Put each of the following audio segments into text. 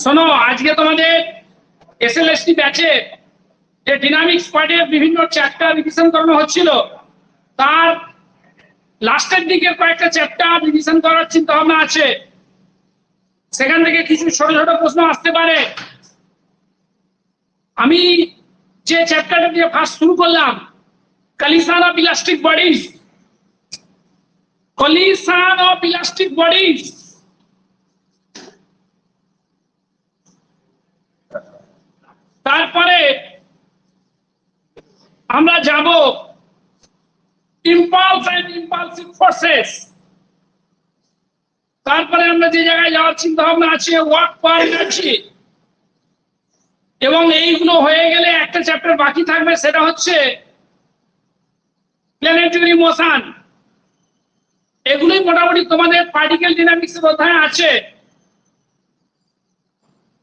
শোনো, আজকে তোমাদের এসএলএসটি ব্যাচে যে ডিনামিক্স পার্টের বিভিন্ন চ্যাপ্টার রিভিশন করানো হচ্ছিল, তার লাস্টের দিকে কয়েকটা চ্যাপ্টার রিভিশন করার চিন্তা ভাবনা আছে। সেখান থেকে কিছু ছোট ছোট প্রশ্ন আসতে পারে। আমি যে চ্যাপ্টারটা দিয়ে ফার্স্ট শুরু করলাম, collision of elastic bodies, collision of elastic bodies. তারপরে আমরা যাব ইম্পালস এন্ড ইম্পালসিভ ফোর্সেস। তারপরে আমরা যে জায়গায় যাওয়ার চিন্তা ভাবনা আছে, ওয়ার্ক পার এনার্জি। এবং এইগুলো হয়ে গেলে একটা চ্যাপ্টার বাকি থাকবে, সেটা হচ্ছে প্ল্যানেটারি মোশন। এগুলোই মোটামুটি তোমাদের পার্টিকেল ডিনামিক্সের অধ্যায়ে আছে।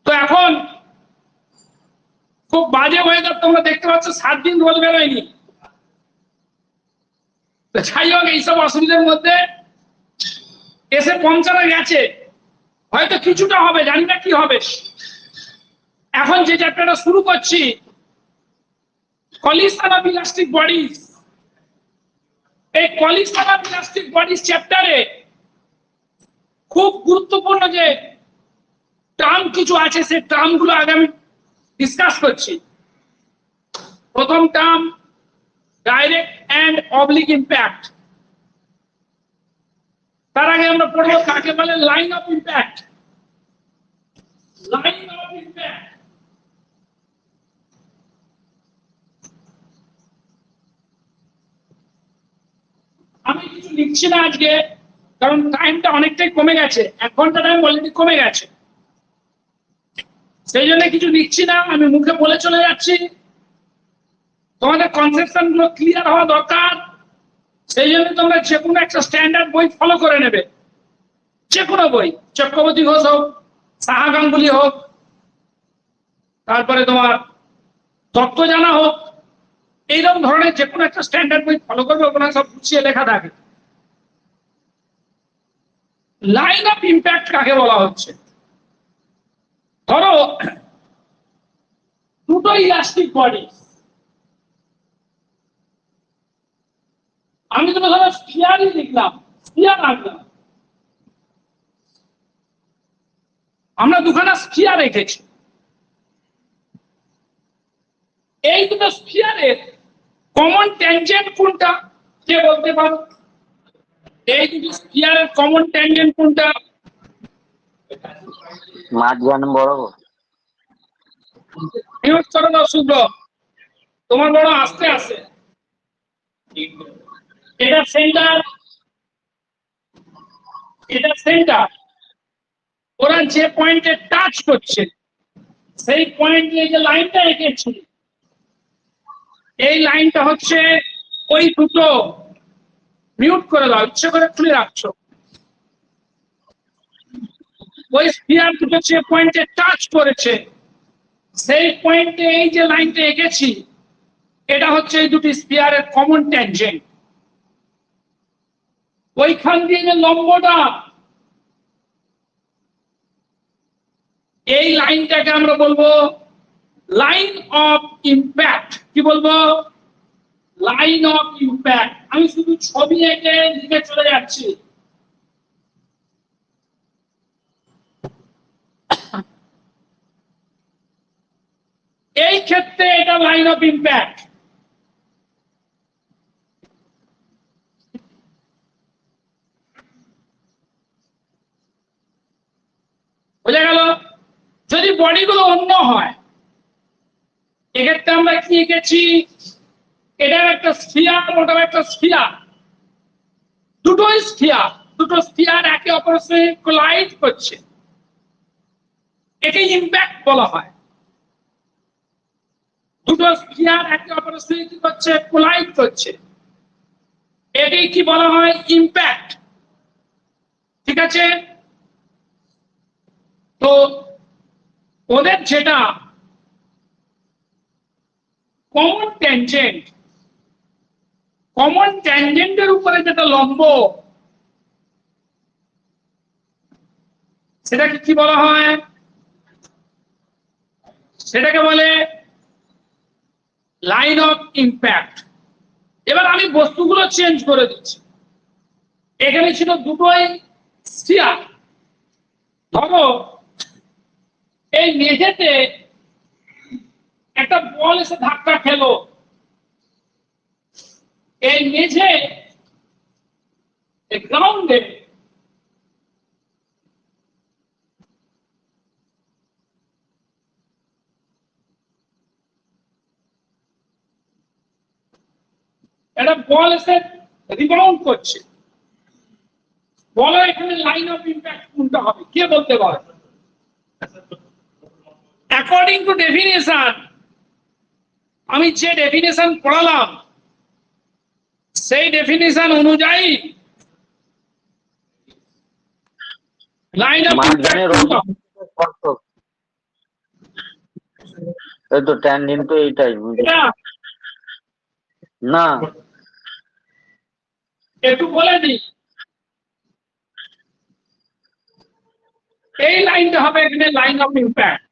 তো এখন খুব বাজে ওয়েদার, তোমরা দেখতে পাচ্ছ 7 দিন রোদ বেরোয়নি। যাই হোক, এইসব অসুবিধার মধ্যে এসে পৌঁছানো গেছে। হয়তো কিছুটা হবে, জানি না কি হবে। এখন যে চ্যাপ্টারটা শুরু করছি, কলিশন অফ ইলাস্টিক বডিজ। এই কলিশন অফ ইলাস্টিক বডিজ চ্যাপ্টারে খুব গুরুত্বপূর্ণ যে টার্ম কিছু আছে, সেই টার্মগুলো আগে আমি ডিসকাস করছি। প্রথম term, direct and oblique impact. তার আগে আমরা পড়বো কাকে বলে line of impact. Line of impact আমি কিছু লিখছি না আজকে, কারণ টাইমটা অনেকটাই কমে গেছে। 1 ঘন্টা টাইম অলরেডি কমে গেছে, সেই জন্য কিছু লিখছি না, আমি মুখে বলে চলে যাচ্ছি। তোমাদের কনসেপশন গুলো ক্লিয়ার হওয়া দরকার। সেই জন্য তোমরা যে কোনো একটা স্ট্যান্ডার্ড বই ফলো করে নেবে, যে কোনো বই, চক্রবর্তী ঘোষ হোক, সাহা গাঙ্গুলি হোক, তারপরে তোমার তত্ত্ব জানা হোক, এইরকম ধরনের যে কোনো একটা স্ট্যান্ডার্ড বই ফলো করবে, ওখানে সব গুছিয়ে লেখা থাকে। লাইন অফ ইম্প্যাক্ট কাকে বলা হচ্ছে? ধরো দুটো ইলাস্টিক বডি, আমি তো ধরো স্ফিয়ারই লিখলাম, স্ফিয়ার আঁকলাম। আমরা দুখানা স্ফিয়ার রেখেছি। এই দুটো স্ফিয়ারের কমন ট্যানজেন্ট কোনটা, কে বলতে পারো? এই দুটো স্ফিয়ারের কমন ট্যানজেন্ট কোনটা? মাঝখান বড়। শুভ্র, তোমার বড় আস্তে আস্তে। এটা সেন্টার, এটা সেন্টার। ওরা যে পয়েন্টে টাচ করছে, সেই পয়েন্ট নিয়ে যে লাইনটা এঁকেছি, এই লাইনটা হচ্ছে ওই দুটো। মিউট করে দাও, ইচ্ছে করে খুলে রাখছো। ওই স্ফিয়ার দুটো যে পয়েন্টে টাচ করেছে, সেই পয়েন্টে এই যে লাইনটা এঁকেছি, এটা হচ্ছে এই দুটি স্ফিয়ারের কমন ট্যানজেন্ট। ওইখান দিয়ে যে লম্বটা, এই লাইনটাকে আমরা বলবো লাইন অফ ইম্প্যাক্ট। কি বলবো? Line of impact. আমি শুধু ছবি এঁকে লিখে চলে যাচ্ছি। এই ক্ষেত্রে এটা লাইন অফ ইম্প্যাক্ট। বোঝা গেল? যদি বডিগুলো অন্য হয়, এক্ষেত্রে আমরা কি এঁকেছি? এটা একটা স্ফিয়ার, ওটা একটা স্ফিয়ার। দুটোই স্ফিয়ার, দুটো স্ফিয়ার একে অপরের সঙ্গে কোলাইড করছে, একে ইম্প্যাক্ট বলা হয়। দুটো স্ফিয়ার একে অপরের সঙ্গে কি করছে? কোলাইড করছে, একে কি বলা হয়? ইম্প্যাক্ট। ঠিক আছে? তো ওদের যেটা কমন ট্যানজেন্ট, কমন ট্যানজেন্টের উপরে যেটা লম্ব, সেটাকে কি বলা হয়? সেটাকে বলে লাইন অফ ইম্প্যাক্ট। এবার আমি বস্তুগুলো চেঞ্জ করে দিচ্ছি। এখানে ছিল দুটোই স্ফিয়ার। ধরো এই মেঝেতে একটা বল এসে ধাক্কা খেলো, এই মেঝে গ্রাউন্ডে একটা বল এসে রিবাউন্ড করছে, বলো এখানে লাইন অফ ইম্প্যাক্ট কোনটা হবে? কে বলতে পারে? অ্যাকর্ডিং টু ডেফিনেশন, আমি যে ডেফিনেশন পড়ালাম সেই ডেফিনেশন অনুযায়ী লাইন অফ ইম্প্যাক্ট এই তো ট্যানজেন্ট তো এইটাই না, একটু বলে দিই। এই লাইনটা হবে এখানে লাইন অফ ইম্প্যাক্ট।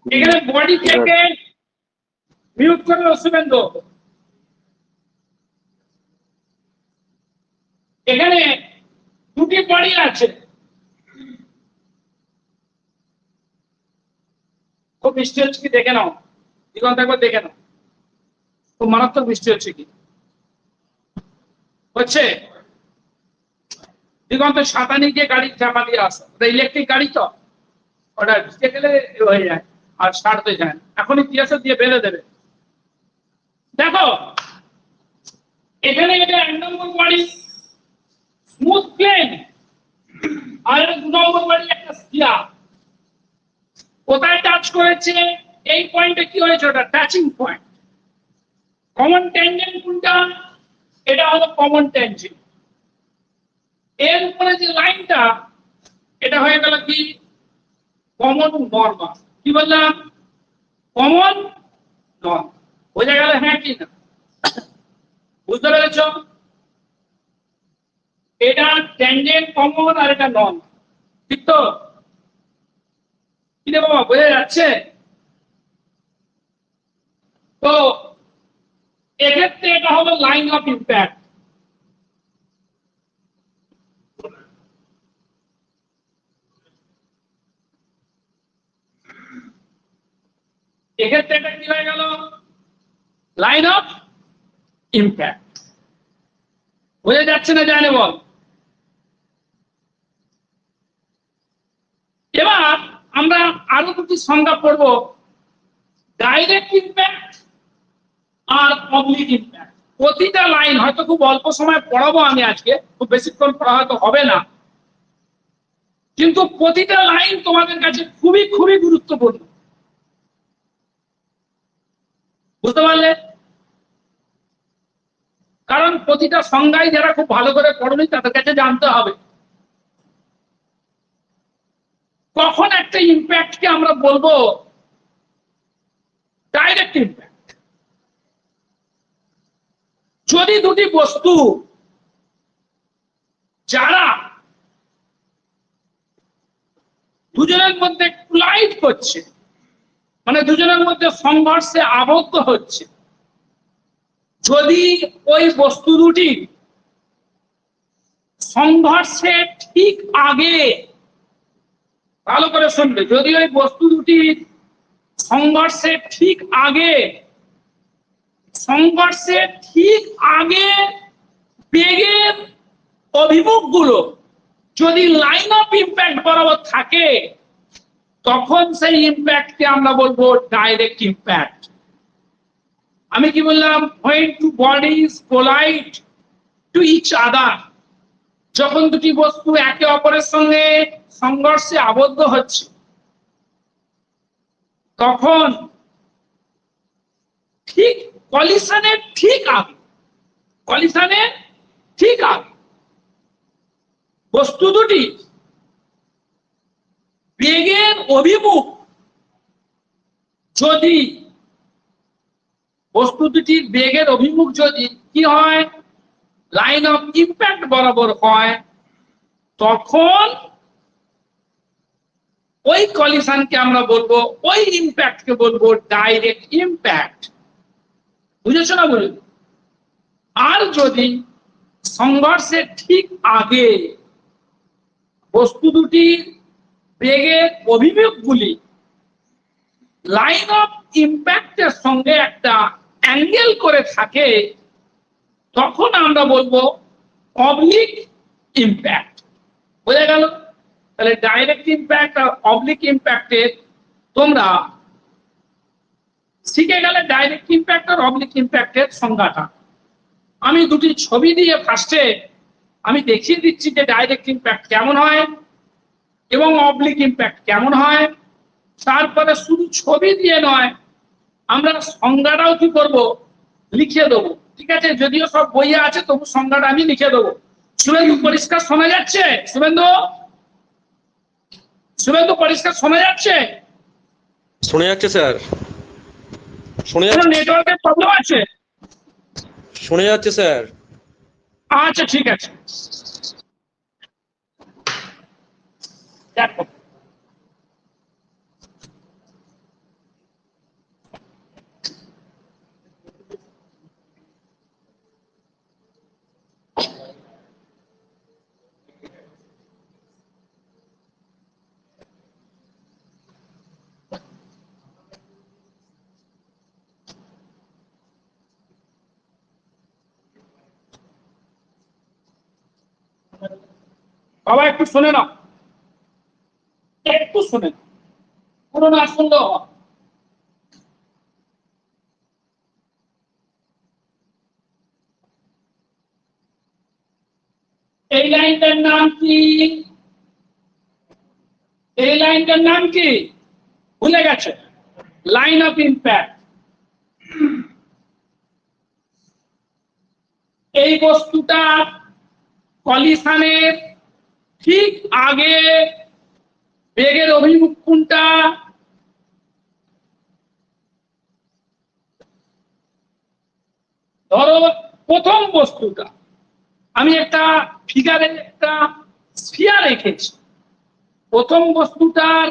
এখানে বডি থেকে মিউট করে শুভেন্দু, এখানে দুটি বডি আছে, খুব বৃষ্টি হচ্ছে কি দেখে নাও, দিগন্ত একবার দেখে নাও, খুব মারাত্মক বৃষ্টি হচ্ছে কি হচ্ছে। দিগন্ত ছাতা নিয়ে গিয়ে গাড়ি চাপা দিয়ে আসে, ওটা ইলেকট্রিক গাড়ি তো, ওটা ভিজে গেলে হয়ে যায় আর ছাড়তে যায় না, এখনই দিয়েছে দিয়ে বেঁধে দেবে। দেখো এখানে এটা 1 নম্বর বডি স্মুথ প্লেন, আর 2 নম্বর বডি একটা স্ফিয়ার। কোথায় টাচ করেছে? এই পয়েন্টে কি হয়েছে? ওটা টাচিং পয়েন্ট। কমন ট্যানজেন্ট কোনটা? এটা হলো কমন ট্যানজেন্ট। এর উপরে যে লাইনটা, এটা হয়ে গেল কি? Common normal. কি বললাম? Common normal. বোঝা গেল হ্যাঁ কি না? বুঝতে পেরেছ? এটা ট্যানজেন্ট কমন আর এটা নন, ঠিক তো? কি রে বাবা, বোঝা যাচ্ছে? তো এক্ষেত্রে এটা হলো লাইন অফ ইম্প্যাক্ট। এক্ষেত্রে এটা কি হয়ে গেল? Line of impact. বোঝা যাচ্ছে না? জানে বল। এবার আমরা আরো দুটি সংজ্ঞা পড়ব, ডাইরেক্ট ইম্প্যাক্ট আর অবলিক ইম্প্যাক্ট। প্রতিটা লাইন হয়তো খুব অল্প সময় পড়াবো আমি আজকে, খুব বেশিক্ষণ পড়া হয়তো হবে না, কিন্তু প্রতিটা লাইন তোমাদের কাছে খুবই খুবই গুরুত্বপূর্ণ। বুঝতে পারলে? কারণ প্রতিটা সংজ্ঞায় যারা খুব ভালো করে পড়নি তাদের কাছে জানতে হবে কখন একটা ইম্প্যাক্টকে আমরা বলবো ডাইরেক্ট ইম্প্যাক্ট। যদি দুটি বস্তু যারা দুজনের মধ্যে কোলাইড করছে, মানে দুজনের মধ্যে সংঘর্ষে আবদ্ধ হচ্ছে, যদি ওই বস্তু দুটি সংঘর্ষের ঠিক আগে, ভালো করে শুনবে, যদি ওই বস্তু দুটি সংঘর্ষের ঠিক আগে, সংঘর্ষের ঠিক আগে বেগের অভিমুখগুলো যদি লাইন অফ ইম্প্যাক্ট বরাবর থাকে, তখন সেই ইম্প্যাক্টকে আমরা বলবো ডাইরেক্ট ইম্প্যাক্ট। আমি কি বললাম? when two bodies collide to each other, যখন দুটি বস্তু একে অপরের সঙ্গে সংঘর্ষে আবদ্ধ হচ্ছে, তখন ঠিক কলিশনের ঠিক আগে, কলিশনের ঠিক আগে বস্তু দুটি বেগের অভিমুখ, যদি বস্তু দুটির বেগের অভিমুখ যদি কি হয়? লাইন অফ ইম্প্যাক্ট বরাবর হয়, তখন ওই কলিশনকে আমরা বলবো, ওই ইম্প্যাক্টকে বলবো ডাইরেক্ট ইম্প্যাক্ট। বুঝেছো না? বলুন। আর যদি সংঘর্ষের ঠিক আগে বস্তু দুটির বেগের অভিমুখগুলি লাইন অফ ইম্প্যাক্টের সঙ্গে একটা অ্যাঙ্গেল করে থাকে, তখন আমরা বলবো অবলিক ইম্প্যাক্ট। বোঝা গেল? তাহলে ডাইরেক্ট ইম্প্যাক্ট আর অবলিক ইম্প্যাক্টের তোমরা শিখে গেলে ডাইরেক্ট ইম্প্যাক্ট আর অবলিক ইম্প্যাক্টের সংজ্ঞাটা। আমি দুটি ছবি দিয়ে ফার্স্টে আমি দেখিয়ে দিচ্ছি যে ডাইরেক্ট ইম্প্যাক্ট কেমন হয় এবং অবলিক ইম্প্যাক্ট কেমন হয়। তারপরে শুধু ছবি দিয়ে নয়, আমরা সংজ্ঞাটাও কি করবো, লিখে দেবো। ঠিক আছে? যদিও সব বইয়ে আছে, তবু সংজ্ঞাটা আমি লিখে দেবো। শুভেন্দু পরিষ্কার শোনা যাচ্ছে? শুভেন্দু, শুভেন্দু পরিষ্কার শোনা যাচ্ছে? শোনা যাচ্ছে স্যার, শোনা কোনো যাচ্ছে, নেটওয়ার্কের প্রবলেম আছে? শোনা যাচ্ছে স্যার। আচ্ছা, ঠিক আছে। দেখো, বাবা একটু শুনে নাও, একটু শুনে নাও, পুরো না শুনলেও হয়। এই লাইনটার নাম কি? এই লাইনটার নাম কি? ভুলে গেছে? Line of impact. এই বস্তুটা কলিশনের ঠিক আগে বেগের অভিমুখ কোনটা? ধরো প্রথম বস্তুটা আমি একটা ফিগারে একটা স্ফিয়ার রেখেছি। প্রথম বস্তুটার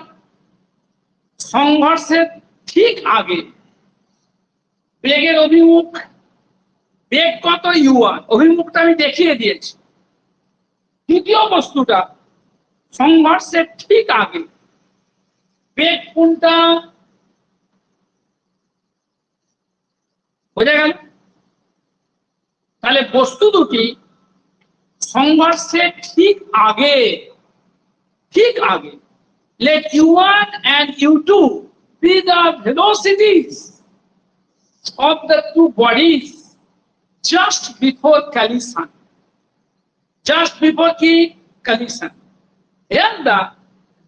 সংঘর্ষের ঠিক আগে বেগের অভিমুখ, বেগ কত u1, অভিমুখটা আমি দেখিয়ে দিয়েছি। দ্বিতীয় বস্তুটা সংঘর্ষের ঠিক আগে বেগ কোনটা? বোঝা গেল? তাহলে বস্তু দুটি সংঘর্ষের ঠিক আগে, ঠিক আগে, let u1 and u2 be the velocities of the two bodies just before collision. Just before the collision. Here the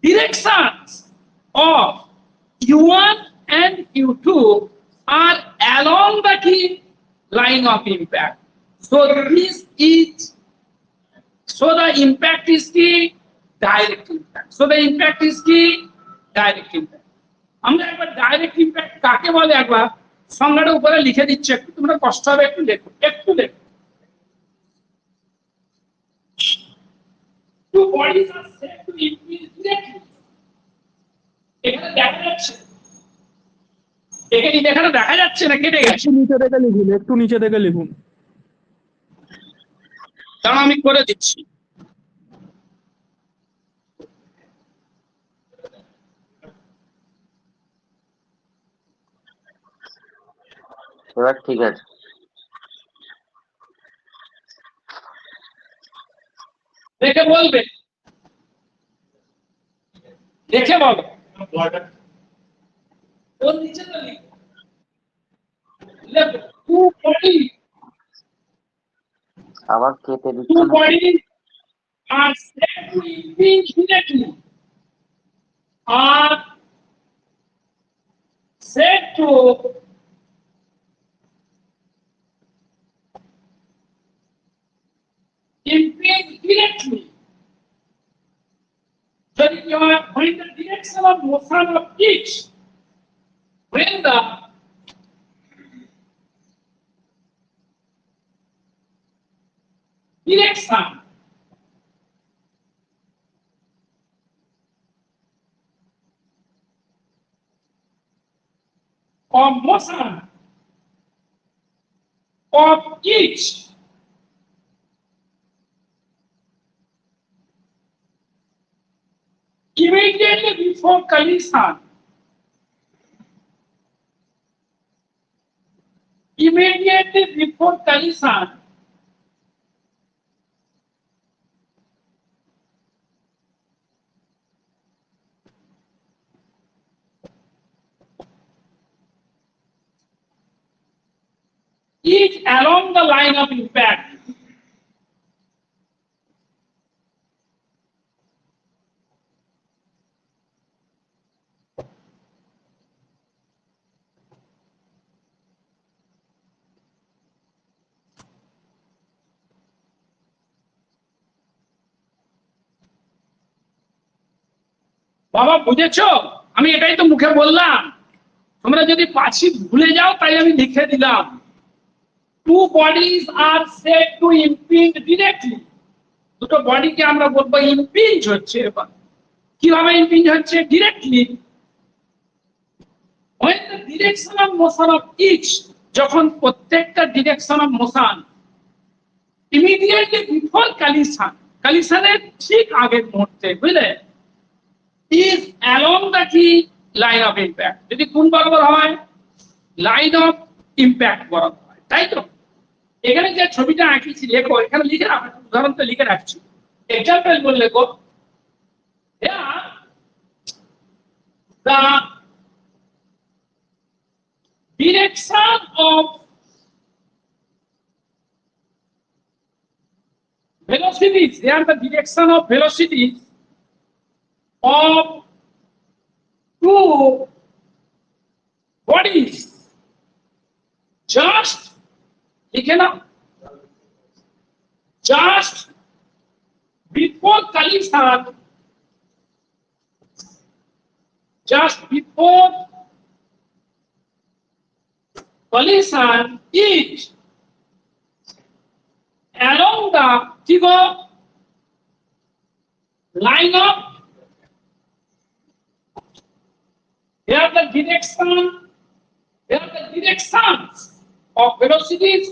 directions of u1 and u2 are along the key line of impact. So this is, so the impact is the direct impact. So the impact is the direct impact. আমরা একবার direct impact কাকে বলে একবার সংজ্ঞাটা উপরে লিখে দিচ্ছি, একটু তোমরা কষ্ট হবে, একটু লেখো, একটু লেখো। Two bodies are said to increase directly. এখানে দেখা যাচ্ছে, এখানে দেখা যাচ্ছে না, কেটে গেছে। একটু নিচে দেখে লিখুন, একটু নিচে দেখে লিখুন। তাও আমি করে দিচ্ছি। এবার ঠিক আছে। দেখে বলবে, দেখে বলো। ওর নিচে তো লিখো, লেখো two bodies, আবার কেটে দিচ্ছি two না। bodies are said to increase directly, are said to increase directly when the direction of motion of each, when the direction of motion of each immediately before collision. Immediately before collision, is along the line of impact. বাবা বুঝেছো? আমি এটাই তো মুখে বললাম, তোমরা যদি পাছি ভুলে যাও তাই আমি লিখে দিলাম। Two bodies are said to impinge directly. দুটো বডিকে আমরা বলবো ইম্পিঞ্জ হচ্ছে। এবার কিভাবে ইম্পিঞ্জ হচ্ছে? Directly. When the direction of motion of each, যখন প্রত্যেকটা direction of motion immediately before collision, collisionের ঠিক আগের মুহূর্তে, বুঝলে, is along the key line of impact. যদি কোন বরাবর হয়? লাইন অফ ইম্প্যাক্ট বরাবর হয়, তাই তো? এখানে যে ছবিটা আঁকিছি লেখো, এখানে লিখে রাখো, উদাহরণ তো লিখে রাখছি, এক্সাম্পল বলে লেখো। The direction of velocities, they are the direction of velocities of two bodies just, লিখে নাও, just before collision, just before collision is along the line of, here the directions of velocities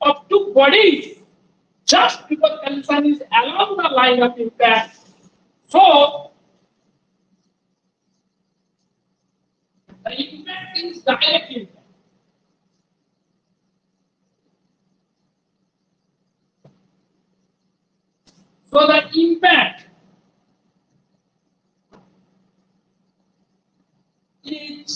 of two bodies just before collision is along the line of impact. So the impact is direct impact. So the impact is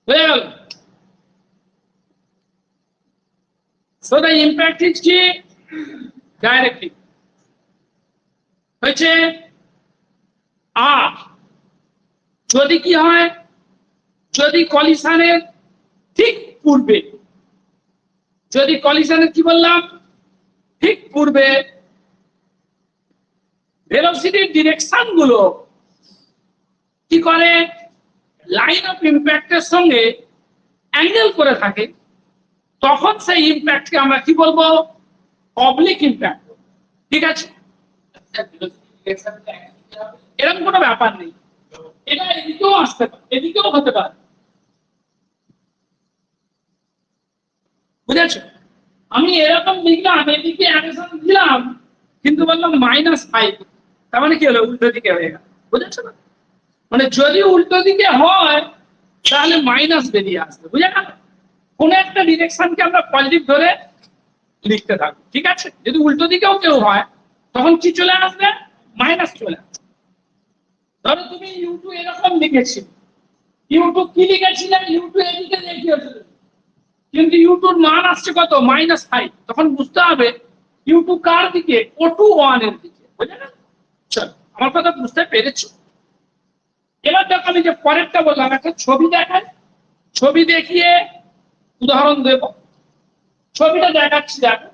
well, so the impact is directly. হয়েছে। আর যদি কি হয়? যদি কলিশনের ঠিক পূর্বে, যদি কলিশনের কি বললাম? ঠিক পূর্বে ভেলোসিটির ডিরেকশন গুলো কি করে? লাইন অফ ইম্প্যাক্টের সঙ্গে অ্যাঙ্গেল করে থাকে, তখন সেই ইম্প্যাক্টকে আমরা কি বলবো? Oblique impact. ঠিক আছে? এরকম কোনো ব্যাপার নেই, এটা এদিকেও আসতে পারে, এদিকেও হতে পারে, বুঝেছো? আমি এরকম লিখলাম, এদিকে অ্যাকশন দিলাম, কিন্তু বললাম -5, তার মানে কি হলো? উল্টো দিকে হয়ে গেল, বুঝেছো না? মানে যদি উল্টো দিকে হয় তাহলে মাইনাস বেরিয়ে আসবে, বুঝে গেল? কোন একটা ডিরেকশনকে আমরা পজিটিভ ধরে লিখতে থাকবো, ঠিক আছে? যদি উল্টো দিকেও কেউ হয় তখন কি চলে আসবে? মাইনাস চলে আসবে। ধরো তুমি ইউটু এরকম লিখেছিলে, ইউটু কি লিখেছিলে? ইউটু এদিকে দেখিয়েছিল, কিন্তু ইউটুর মান আসছে কত? -5। তখন বুঝতে হবে ইউটু কার দিকে? O2 1 এর দিকে, বুঝলে না? চলো, আমার কথা বুঝতে পেরেছো? এবার দেখো আমি যে পরেরটা বললাম, একটা ছবি দেখাই, ছবি দেখিয়ে উদাহরণ দেব। ছবিটা দেখাচ্ছি, দেখো।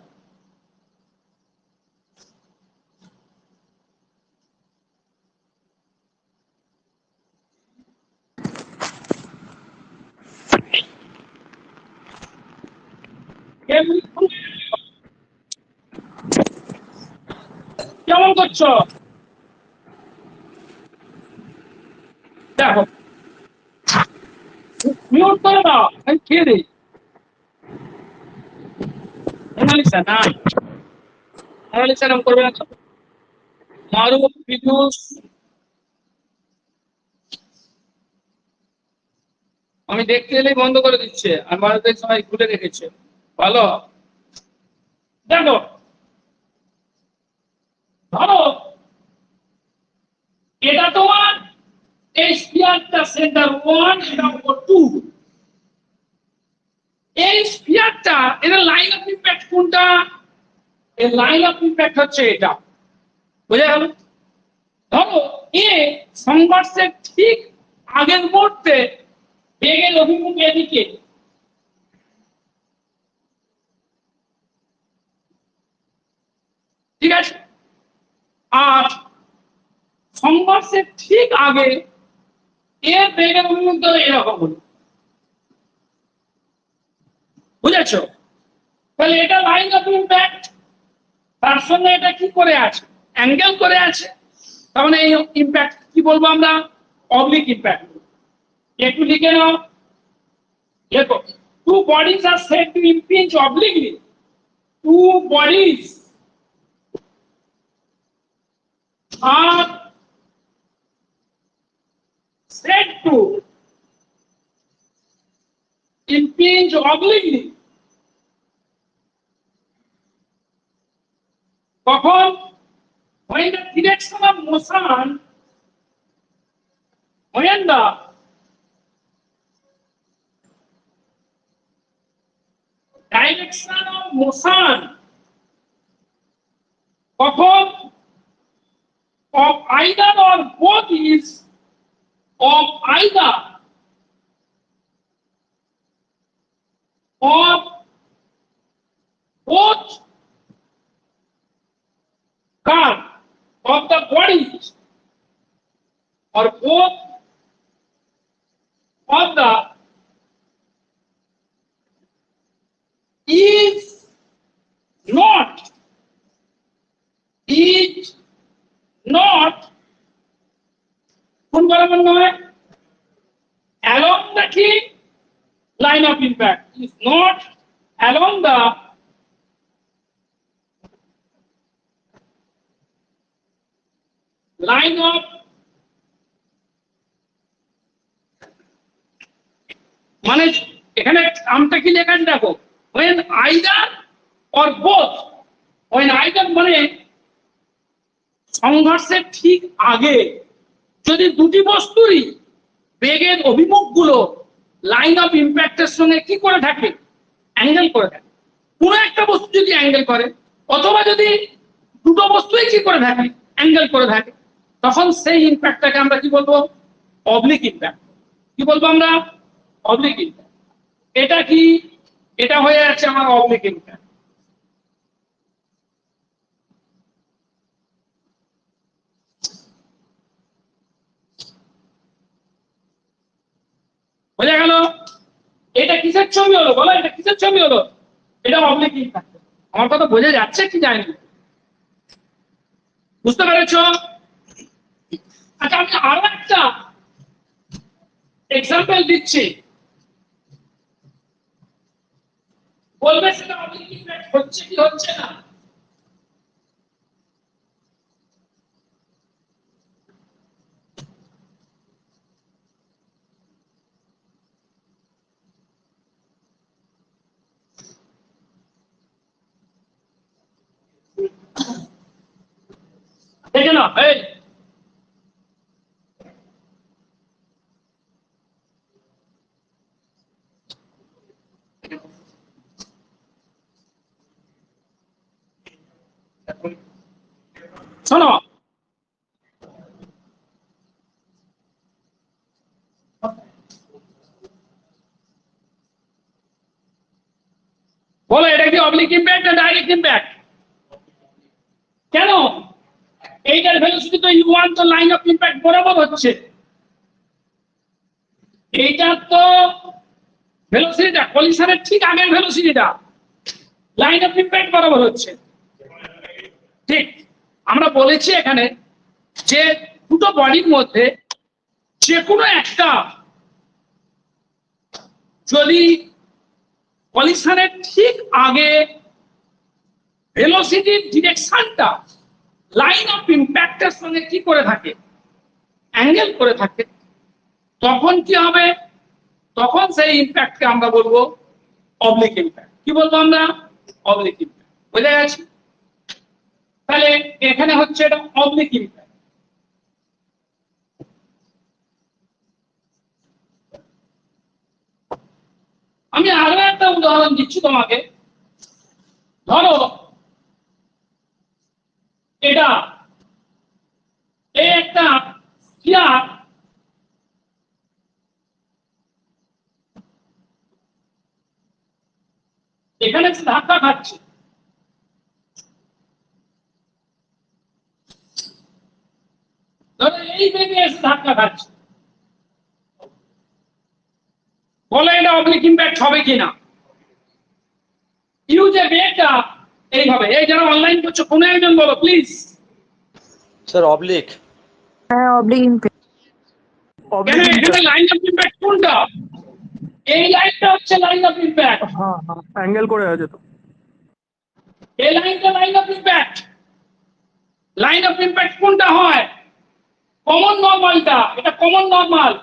কেমন করছো? মিউট করে দাও, আমি খেয়ে দিই। মোনালিসা নাই, মোনালিসা এরকম করবে না তো। মারুফ, পীযূষ, আমি দেখতে এলেই বন্ধ করে দিচ্ছে, আর মারুফের সময় খুলে রেখেছে। ভালো, দেখো ধরো এটা তোমার এই স্ফিয়ারটা সেন্টার 1, এটা 2। এই স্ফিয়ারটা এর লাইন অফ ইমপ্যাক্ট কোনটা? এর লাইন অফ ইমপ্যাক্ট হচ্ছে এটা, বুঝা গেল? ধরো এ সংঘর্ষের ঠিক আগের মুহূর্তে বেগের অভিমুখ এদিকে, ঠিক আছে? আর সংঘর্ষের ঠিক আগে এর বেগের অভিমুখ ধরো এরকম হলো, বুঝেছো? তাহলে এটা লাইন অফ ইমপ্যাক্ট, তার সঙ্গে এটা কি করে আছে? অ্যাঙ্গেল করে আছে। তার মানে এই ইমপ্যাক্ট কি বলবো আমরা? Oblique impact. একটু লিখে নাও, দেখো two bodies are said to impinge obliquely. Two bodies are said to impinge obliquely. কখন? when the direction of motion, when the direction of motion কখন of either or both is of either of both curve of the bodies or both of the is not কোন বরাবর নয়, along the key line of impact, is not along the line of মানে এখানে আমটা কি লেখা আছে দেখো, when either or both, when either মানে সংঘর্ষের ঠিক আগে যদি দুটি বস্তুরই বেগের অভিমুখগুলো লাইন অফ ইমপ্যাক্টের সঙ্গে কি করে থাকে? অ্যাঙ্গেল করে থাকে। কোনো একটা বস্তু যদি অ্যাঙ্গেল করে, অথবা যদি দুটো বস্তুই কি করে থাকে? অ্যাঙ্গেল করে থাকে, তখন সেই ইমপ্যাক্টটাকে আমরা কি বলবো? Oblique impact. কি বলবো আমরা? Oblique impact. এটা কি? এটা হয়ে যাচ্ছে আমার অবলিক ইমপ্যাক্ট। বোঝা গেল? এটা কিসের ছবি হলো বলো? এটা কিসের ছবি হলো? এটা অবলিক ইমপ্যাক্ট। আমার কথা বোঝা যাচ্ছে কি যায়নি? বুঝতে পেরেছো? আচ্ছা, আমি আরো একটা এক্সাম্পল দিচ্ছি, বলবে সেটা অবলিক ইমপ্যাক্ট হচ্ছে কি হচ্ছে না। দেখে নাও, এই শোনো, বলো এটা কি অবলিক ইমপ্যাক্ট না ডাইরেক্ট ইমপ্যাক্ট? কেন? এইটার ভেলোসিটি তো u1, তো লাইন অফ ইমপ্যাক্ট বরাবর হচ্ছে। এইটা তো ভেলোসিটিটা কলিশনের ঠিক আগের ভেলোসিটিটা লাইন অফ ইমপ্যাক্ট বরাবর হচ্ছে। ঠিক, আমরা বলেছি এখানে যে দুটো বডির মধ্যে যে কোনো একটা যদি কলিশনের ঠিক আগে ভেলোসিটির ডিরেকশনটা লাইন অফ ইম্প্যাক্টের সঙ্গে কি করে থাকে, অ্যাঙ্গেল করে থাকে, তখন কি হবে? তখন সেই ইম্প্যাক্টকে আমরা বলবো অবলিক ইম্প্যাক্ট। কি বলবো আমরা? Oblique impact. বুঝে গেছে? তাহলে এখানে হচ্ছে এটা অবলিক ইম্প্যাক্ট। আমি আরো একটা উদাহরণ দিচ্ছি তোমাকে। ধরো এটা এই একটা স্ফিয়ার, এখানে ধাক্কা খাচ্ছে, ধরো এই বেগে এসে ধাক্কা খাচ্ছে, বলো এটা অবলিক ইম্প্যাক্ট হবে কিনা? ইউ যে বেগটা এইভাবে, এই যারা অনলাইন করছো কোনো একজন বলো প্লিজ। Sir oblique. হ্যাঁ, অবলিক ইম্প্যাক্ট। কেন এখানে লাইন অফ ইম্প্যাক্ট কোনটা? এই লাইনটা হচ্ছে লাইন অফ ইম্প্যাক্ট। হ্যাঁ হ্যাঁ, অ্যাঙ্গেল করে আছে তো। এই লাইনটা line of impact. Line of impact কোনটা হয়? কমন নরমালটা, এটা কমন নরমাল,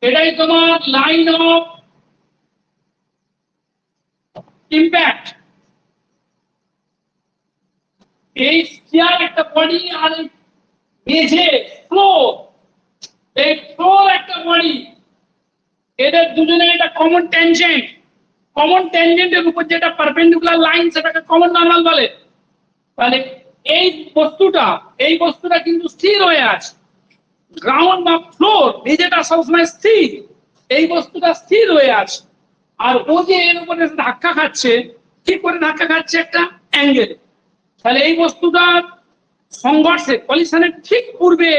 এটাই তোমার লাইন অফ ইম্প্যাক্ট। এই স্ফিয়ার একটা বডি আর মেঝে ফ্লোর, এই ফ্লোর একটা বডি, এদের দুজনে এটা কমন ট্যানজেন্ট। কমন ট্যানজেন্টের উপর যেটা পারপেন্ডিকুলার লাইন সেটাকে কমন নরমাল বলে। তাহলে এই বস্তুটা কিন্তু স্থির হয়ে আছে। গ্রাউন্ড বা ফ্লোর মেঝেটা সবসময় স্থির, এই বস্তুটা স্থির হয়ে আছে। আর ও যে এর উপরে ধাক্কা খাচ্ছে, কি করে ধাক্কা খাচ্ছে? একটা অ্যাঙ্গেল। তাহলে এই বস্তুটার সংঘর্ষে কলিশনের ঠিক পূর্বে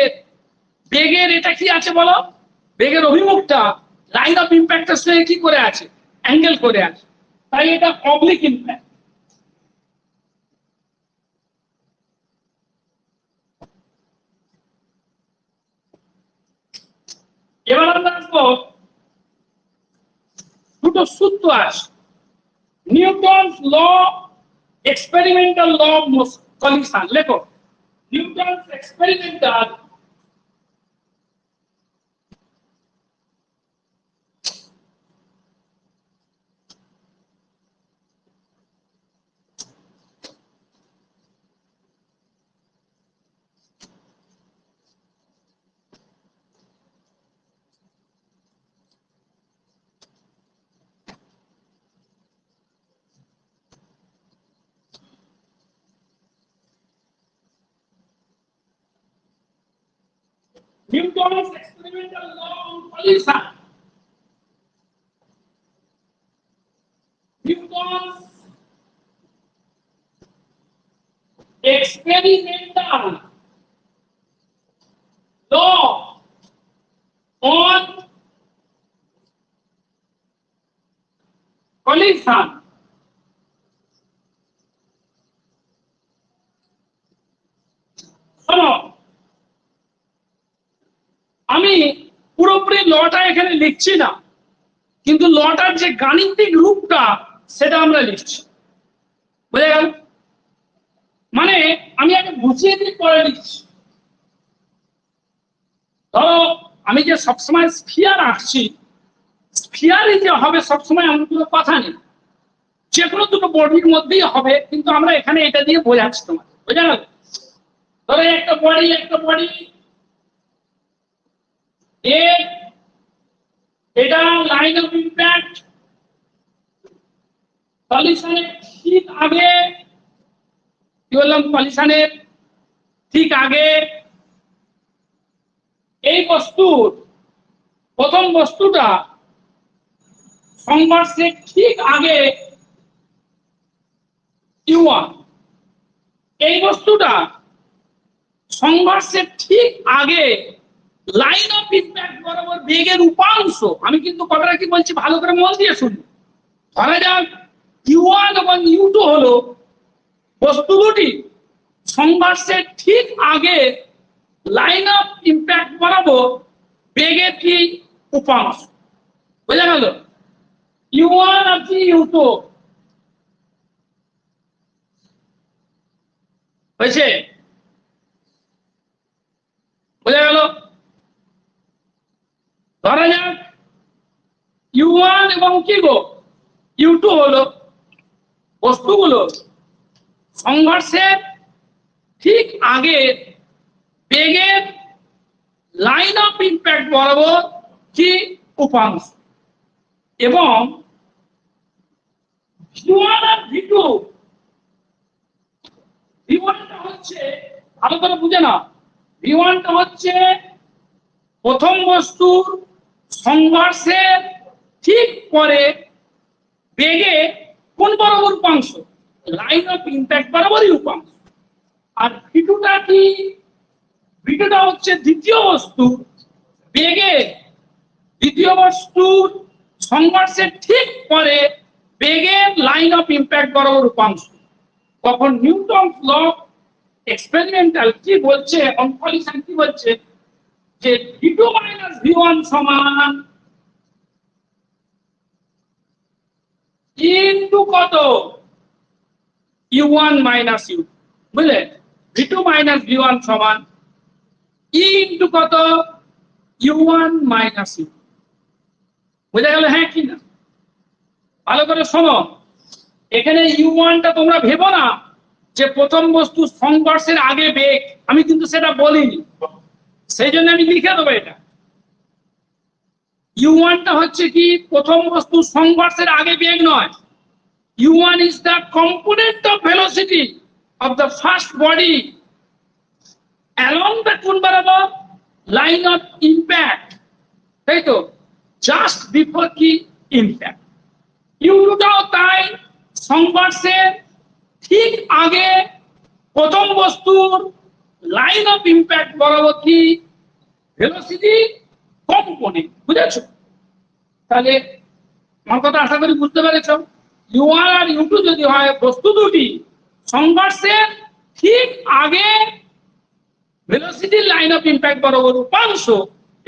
বেগের এটা কি আছে বলো? বেগের অভিমুখটা লাইন অফ ইম্প্যাক্টের সঙ্গে কি করে আছে? অ্যাঙ্গেল করে আছে। তাই এটা অবলিক ইম্প্যাক্ট। এবার আমরা আসবো দুটো সূত্র আছে, Newton's law, experimental law of collision. লেখো Newton's experimental Newton's experimental law on collision. Newton's experimental law on collision. শোনো, আমি পুরোপুরি লটা এখানে লিখছি না, কিন্তু লটার যে গাণিতিক রূপটা সেটা আমরা লিখছি। বুঝে গেল? মানে আমি আগে বুঝিয়ে দিয়ে পরে লিখছি। ধরো আমি যে সবসময় স্ফিয়ার আঁকছি, স্ফিয়ারই যে হবে সবসময় এমন কোনো কথা নেই, যে কোনো দুটো বডির মধ্যেই হবে, কিন্তু আমরা এখানে এটা দিয়ে বোঝাচ্ছি তোমার। বুঝে গেল? ধরো একটা বডি এটা লাইন অফ ইম্প্যাক্ট কলিশনের ঠিক আগে, কি বললাম? কলিশনের ঠিক আগে এই বস্তুর প্রথম বস্তুটা সংঘর্ষের ঠিক আগে U1, এই বস্তুটা সংঘর্ষের ঠিক আগে লাইন অফ ইম্প্যাক্ট বরাবর বেগের উপাংশ। আমি কিন্তু কথাটা কি বলছি ভালো করে মন দিয়ে শুনুন। ধরা যাক U1 এবং U2 হলো বস্তু দুটি সংঘর্ষের ঠিক আগে লাইন অফ ইম্প্যাক্ট বরাবর বেগের কি উপাংশ। বোঝা গেল? U1 আর কি U2 হয়েছে, বোঝা গেল? ধরা যাক U1 এবং কি গো U2 হলো বস্তুগুলো সংঘর্ষের ঠিক আগে বেগের লাইন অফ ইম্প্যাক্ট বরাবর কি উপাংশ, এবং V1 আর V2 V1 টা হচ্ছে, ভালো করে বুঝে না, V1 টা হচ্ছে প্রথম বস্তুর সংঘর্ষের ঠিক পরে বেগে কোন বরাবর উপাংশ, লাইন অফ ইম্প্যাক্ট বরাবরই উপাংশ। আর V2 টা কি, V2 টা হচ্ছে দ্বিতীয় বস্তু বেগে দ্বিতীয় বস্তুর সংঘর্ষের ঠিক পরে বেগের লাইন অফ ইম্প্যাক্ট বরাবর উপাংশ। তখন নিউটন ল এক্সপেরিমেন্টাল কি বলছে, অন কলিশন কি বলছে, যে V2 মাইনাস V1 সমান ইনটু কত U1 মাইনাস U, বুঝলে? V2 মাইনাস V1 সমান ইনটু কত U1 মাইনাস U। বুঝা গেল হ্যাঁ কি না? ভালো করে শোনো, এখানে U1 টা তোমরা ভেবো না যে প্রথম বস্তু সংঘর্ষের আগে বেগ, আমি কিন্তু সেটা বলিনি, সেই জন্য আমি লিখে দেবো এটা। U1 টা হচ্ছে কি প্রথম বস্তু সংঘর্ষের আগে বেগ নয়, U1 is the component of velocity of the first body along the কোন বরাবর লাইন অফ ইম্প্যাক্ট, তাই তো, জাস্ট বিফোর কি ইম্প্যাক্ট। U2 টাও তাই, সংঘর্ষের ঠিক আগে প্রথম বস্তুর লাইন অফ ইম্প্যাক্ট বরাবর কি ভেলোসিটি কম্পোনেন্ট, বুঝেছো? তাহলে আমার কথা আশা করি বুঝতে পেরেছ। U1 আর U2 যদি হয় বস্তু দুটি সংঘর্ষের ঠিক আগে ভেলোসিটি লাইন অফ ইম্প্যাক্ট বরাবর উপাংশ,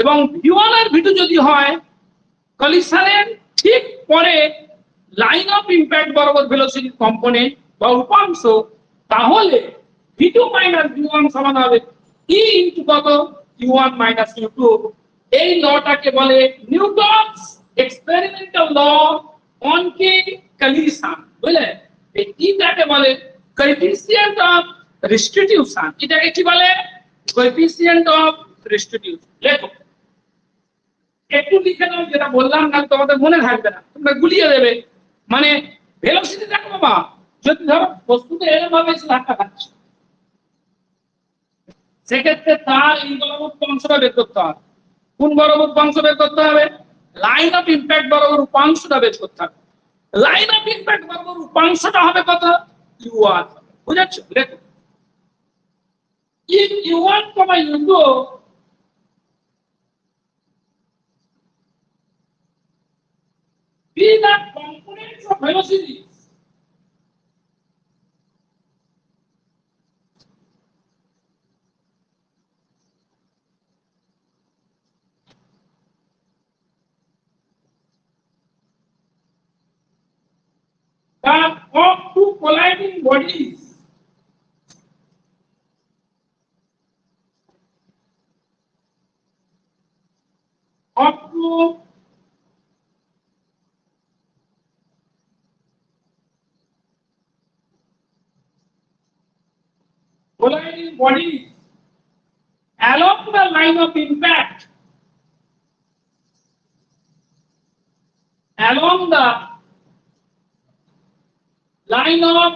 এবং V1 আর V2 যদি হয় কলিশনের ঠিক পরে লাইন অফ ইম্প্যাক্ট বরাবর ভেলোসিটি কম্পোনেন্ট বা উপাংশ, তাহলে V2 মাইনাস V1 সমান হবে E ইনটু কত U1 মাইনাস U2। এই লটাকে বলে নিউটনস এক্সপেরিমেন্টাল ল অন কি কলিশন, বুঝলে? এই ইটাকে বলে কোএফিসিয়েন্ট অফ রেস্টিটিউশন, এটাকে কি বলে কোএফিসিয়েন্ট অফ রেস্টিটিউশন। লেখো, একটু লিখে নাও, যেটা বললাম না তোমাদের মনে থাকবে না, তোমরা গুলিয়ে দেবে। মানে ভেলোসিটি দেখো বাবা, যদি ধরো বস্তুতে এরকম ভাবে ধাক্কা খাচ্ছে, সেক্ষেত্রে তার এই বরাবর উপাংশটা বের করতে হবে। কোন বরাবর উপাংশ বের করতে হবে? লাইন অফ ইম্প্যাক্ট বরাবর উপাংশটা বের করতে হবে। লাইন অফ ইম্প্যাক্ট বরাবর উপাংশটা হবে কত U1, বুঝেছো? দেখো, if U1, U2 be the components of velocity, that of two colliding bodies of two colliding bodies along the line of impact, along the line of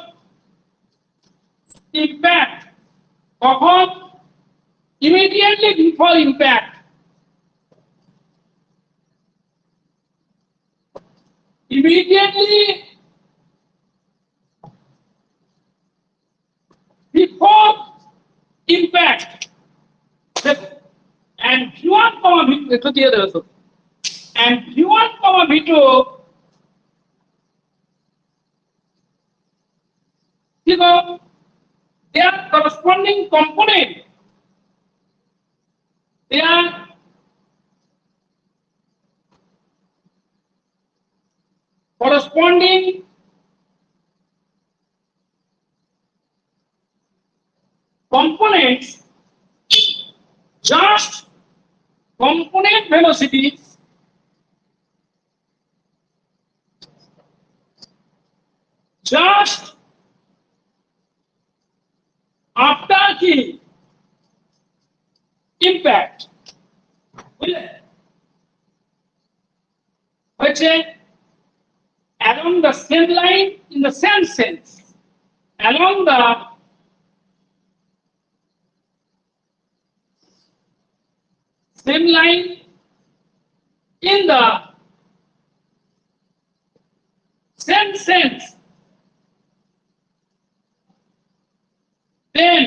impact, কখন? Immediately before impact, immediately before impact, and V1, V2 একটু দিয়ে দেবো, and V1, V2 their corresponding component, their corresponding components, just component velocities just after the impact, which is along the same line in the same sense, along the same line in the same sense, then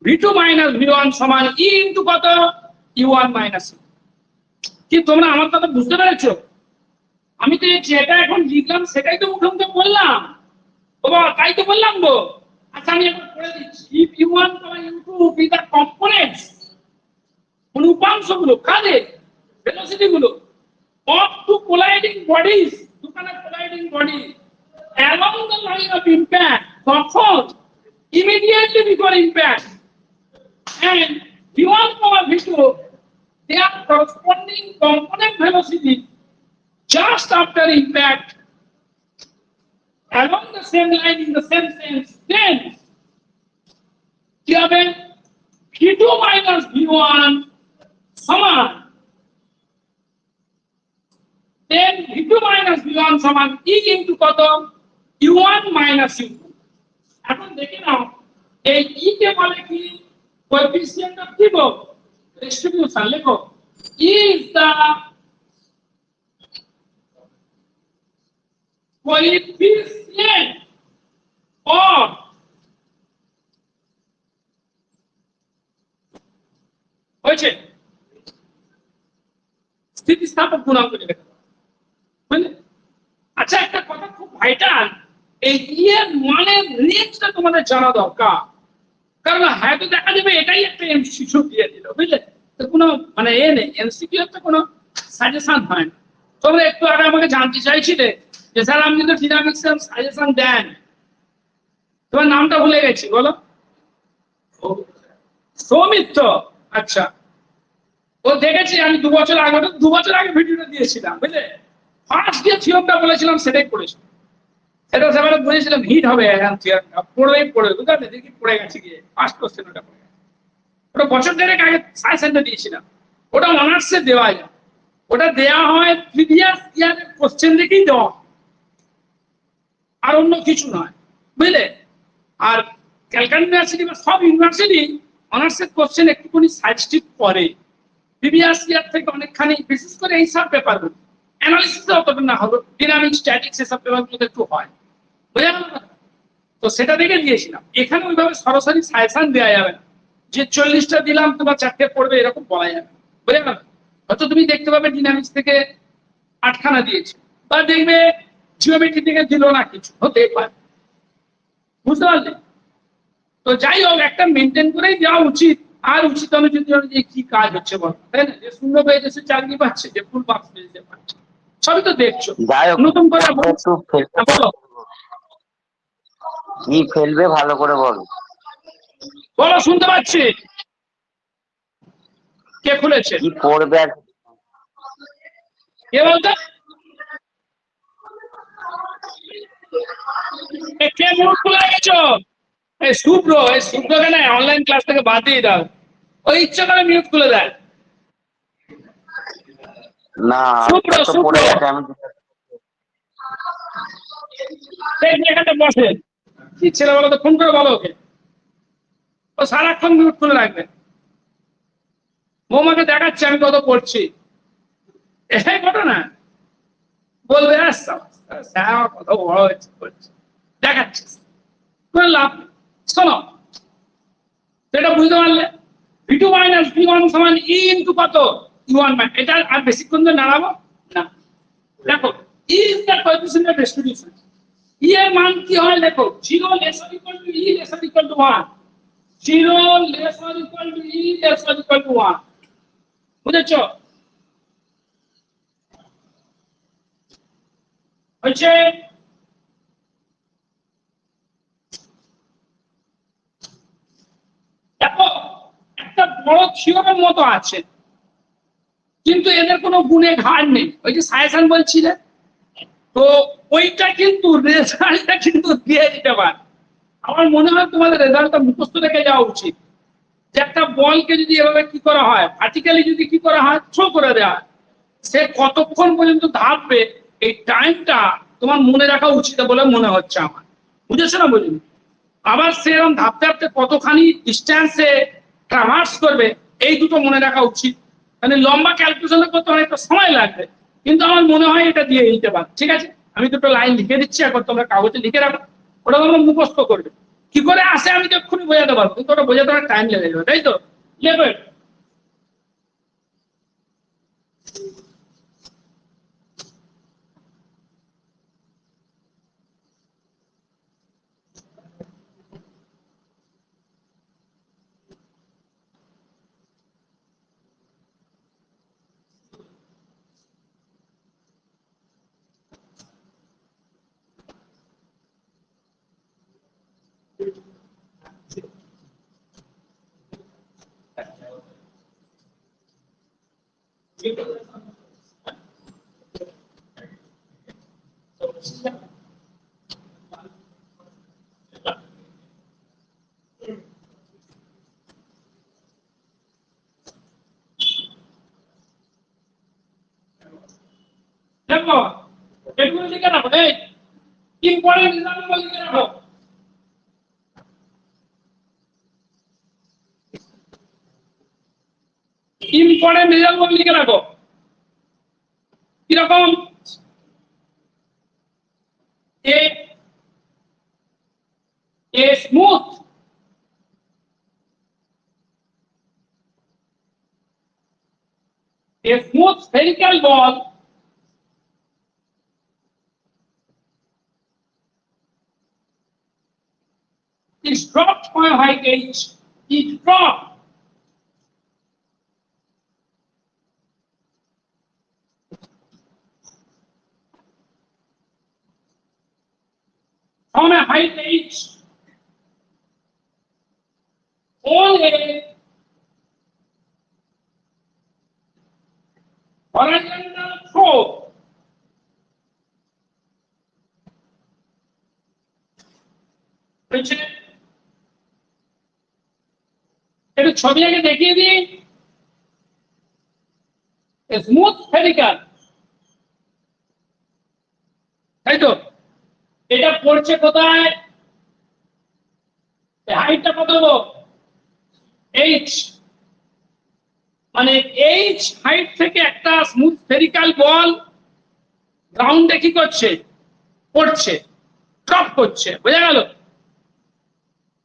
V2 minus V1 সমান E into কত U1 minus U। কি তোমরা আমার কথা বুঝতে পেরেছো? আমি তো যেটা এখন লিখলাম সেটাই তো মুখে মুখে বললাম, বাবা তাই তো বললাম গো। আচ্ছা আমি একবার পড়ে দিচ্ছি। If U1, U2 be the components, উপাংশগুলো কাজে ভেলোসিটি গুলো of two colliding bodies, দুখানা colliding body along the line of impact, তখন immediately before impact, and V1, V2, they are corresponding component velocity just after impact along the same line in the same sense, then কি হবে V2 minus V1 সমান, then V2 minus V1 সমান E into কত U1 minus U2। এখন দেখে নাও এই E কে বলে কি coefficient of distribution, লেখো E is the coefficient of হয়েছে স্থিতিস্থাপক গুণাঙ্ক লেখা, বুঝলে? আচ্ছা একটা কথা খুব ভাইটাল, এই ই এর মানের রেঞ্জটা তোমাদের জানা দরকার, কারণ হয়তো দেখা যাবে এটাই একটা এমসিকিউ দিয়ে দিল, বুঝলে? তো কোনো মানে এ নেই, এমসিকিউ তো কোনো সাজেশন হয় না। তোমরা একটু আগে আমাকে জানতে চাইছিলে যে স্যার আপনি তো ডিনামিক্স এর সাজেশন দেন, তোমার নামটা ভুলে গেছি, বলো। সৌমিত্র, আচ্ছা ও দেখেছি আমি 2 বছর আগে ভিডিওটা দিয়েছিলাম, বুঝলে? ফার্স্ট যে থিওরিটা বলেছিলাম সেটাই করেছি, সেটা সেবারে বুঝেছিলাম হিট হবে থিওরিটা, পড়বে বুঝলে? দেখি পড়ে গেছে গিয়ে ফার্স্ট কোশ্চেন ওটা পড়ে গেছে। ওটা বছর দেড়েক আগে সাজেশনটা দিয়েছিলাম, ওটা অনার্সে দেওয়া যায়, ওটা দেওয়া হয় প্রিভিয়াস ইয়ারের কোশ্চেন দেখেই দেওয়া, আর অন্য কিছু নয়, বুঝলে? আর ক্যালকাটা ইউনিভার্সিটি বা সব ইউনিভার্সিটি অনার্সের কোশ্চেন একটুখানি সাজেস্টিভ করে প্রিভিয়াস ইয়ার থেকে অনেকখানি, বিশেষ করে এই সব পেপারগুলো অ্যানালিসিস অতটা না হলো, ডিনামিক স্ট্যাটিক্স এসব পেপারগুলো একটু হয়, বুঝে গেল? তো সেটা দেখে দিয়েছিলাম। এখানে ওইভাবে সরাসরি সাজেশন দেওয়া যাবে না যে 40টা দিলাম তোমার 4টে পড়বে, এরকম বলা যাবে, বুঝে গেল? হয়তো তুমি দেখতে পাবে ডিনামিক্স থেকে 8খানা দিয়েছে, বা দেখবে জিওমেট্রি থেকে দিল না কিছু, হতেই পারে, বুঝতে পারলে? তো যাই হোক একটা মেনটেন করেই দেওয়া উচিত। আর উচিত অনুচিত যে কি কাজ হচ্ছে বল, তাই না? যে শূন্য পেয়েছে সে চাকরি পাচ্ছে, যে ফুল মার্কস পেয়েছে পাচ্ছে, সবই তো দেখছো। নতুন করে বলো কি ফেলবে ভালো করে বলো। বলো, শুনতে পাচ্ছি। কে খুলেছে? কি করবে? কে বলতো? কে মিউট খুলে রেখেছো? এই শুভ্রকে না অনলাইন ক্লাস থেকে বাদ দিয়ে দাও, ওই ইচ্ছা করে মিউট খুলে দেয়। না এখানটা বসে কি ছেলে বলো তো, ফোন করে বলো ওকে, ও সারাক্ষণ মিউট খুলে রাখবে। বৌমাকে দেখাচ্ছে আমি কত পড়ছি, এটাই ঘটনা। বলবে কত বড় হয়েছে পড়ছি, দেখাচ্ছে কোনো লাভ। শোনো, সেটা বুঝতে পারলে V2 minus V1 সমান E into কত U1 minus, এটা আর বেশিক্ষণ ধরে নাড়াবো না। দেখো E is the coefficient of distribution, E এর মান কি হয় দেখো, 0 less or equal to E less or equal to 1, 0 less or equal to e less or equal to 1 বুঝেছো হচ্ছে দেখো একটা বড় থিওরেম মতো আছে কিন্তু এদের কোনো গুণে ঘাড় নেই ওই যে সাজেশন বলছিলে তো ওইটা কিন্তু রেজাল্টটা কিন্তু দিয়ে দিতে পারে আমার মনে হয় তোমাদের রেজাল্টটা মুখস্থ রেখে যাওয়া উচিত যে একটা বলকে যদি এভাবে কি করা হয় ভার্টিক্যালি যদি কি করা হয় থ্রো করে দেওয়া হয় সে কতক্ষণ পর্যন্ত ধাপবে এই টাইমটা তোমার মনে রাখা উচিত বলে মনে হচ্ছে আমার বুঝেছো না বুঝলি আবার সেরকম ধাপতে ধাপতে কতখানি ডিস্টেন্সে ট্রাভার্স করবে এই দুটো মনে রাখা উচিত মানে লম্বা ক্যালকুলেশন করতে অনেকটা সময় লাগবে কিন্তু আমার মনে হয় এটা দিয়ে দিতে পারে ঠিক আছে আমি দুটো লাইন লিখে দিচ্ছি এখন তোমরা কাগজে লিখে রাখো ওটা তোমরা মুখস্থ করবে কি করে আসে আমি তো এক্ষুনি বোঝাতে পারবো কিন্তু ওটা বোঝাতে অনেক টাইম লেগে যাবে তাই তো লেবে দেখো এগুলো লিখে রাখো এই ইম্পর্টেন্ট এক্সাম্পল লিখে রাখো ইম্পর্টেন্ট এক্সাম্পল লিখে রাখো কিরকম এ smooth spherical ball is dropped by height h is dropped from a height h on a horizontal throw একটু ছবি আগে দেখিয়ে দিই স্মুথ স্ফেরিক্যাল তাই তো এটা পড়ছে কোথায় হাইটটা কত হলো এইচ মানে এইচ হাইট থেকে একটা স্মুথ স্ফেরিক্যাল বল গ্রাউন্ডে কি করছে পড়ছে ড্রপ করছে বোঝা গেল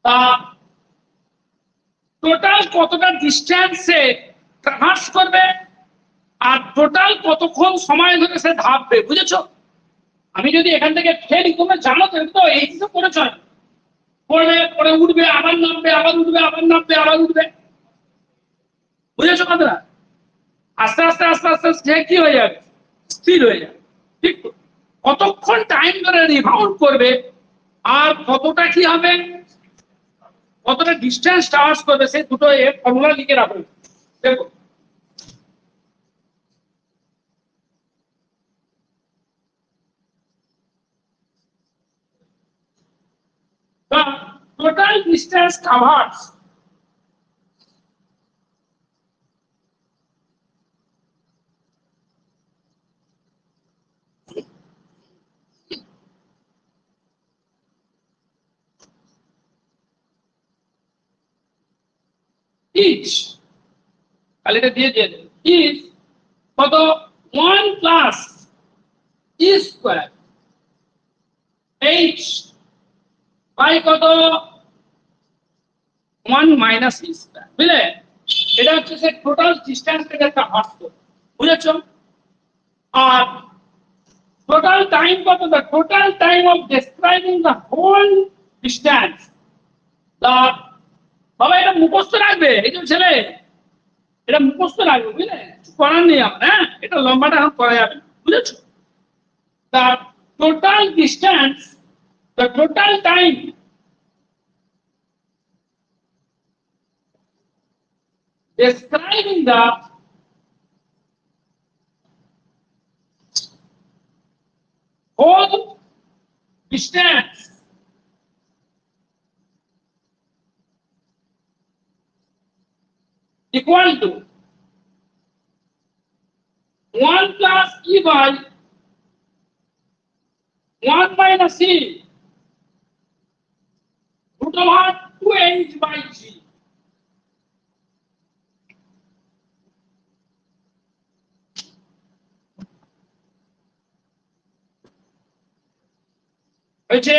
তা টোটাল কতটা ডিস্টেন্সে ট্রাভার্স করবে আর টোটাল কতক্ষণ সময় ধরে সে ধাপবে বুঝেছো আমি যদি এখান থেকে ফেলি তোমরা জানো তো এই কিছু করেছ পড়বে পরে উঠবে আবার নামবে আবার উঠবে আবার নামবে আবার উঠবে বুঝেছো কথাটা আস্তে আস্তে আস্তে আস্তে সে কি হয়ে যাবে স্থির হয়ে যাবে ঠিক কতক্ষণ টাইম ধরে রিবাউন্ড করবে আর কতটা কি হবে কতটা ডিস্টেন্স ট্রাভার্স করবে সেই দুটো এর ফর্মুলা লিখে রাখো দেখো the total distance covered each তাহলে এটা দিয়ে দিয়ে is কত 1 plus e square h by কত 1 minus e square বুঝলে এটা হচ্ছে সে টোটাল ডিসটেন্স থেকে একটা হার্ট বুঝেছো আর টোটাল টাইম কত the total time of describing the whole distance the বাবা এটা মুখস্থ রাখবে, এই যে ছেলে এটা মুখস্থ রাখবে, বুঝলে? করার নেই আমার, হ্যাঁ এটা লম্বাটা এখন করা যাবে না, বুঝেছো? The total distance, the total time describing the whole distance equal to 1 plus E by 1 minus E root over 2H by G. হয়েছে?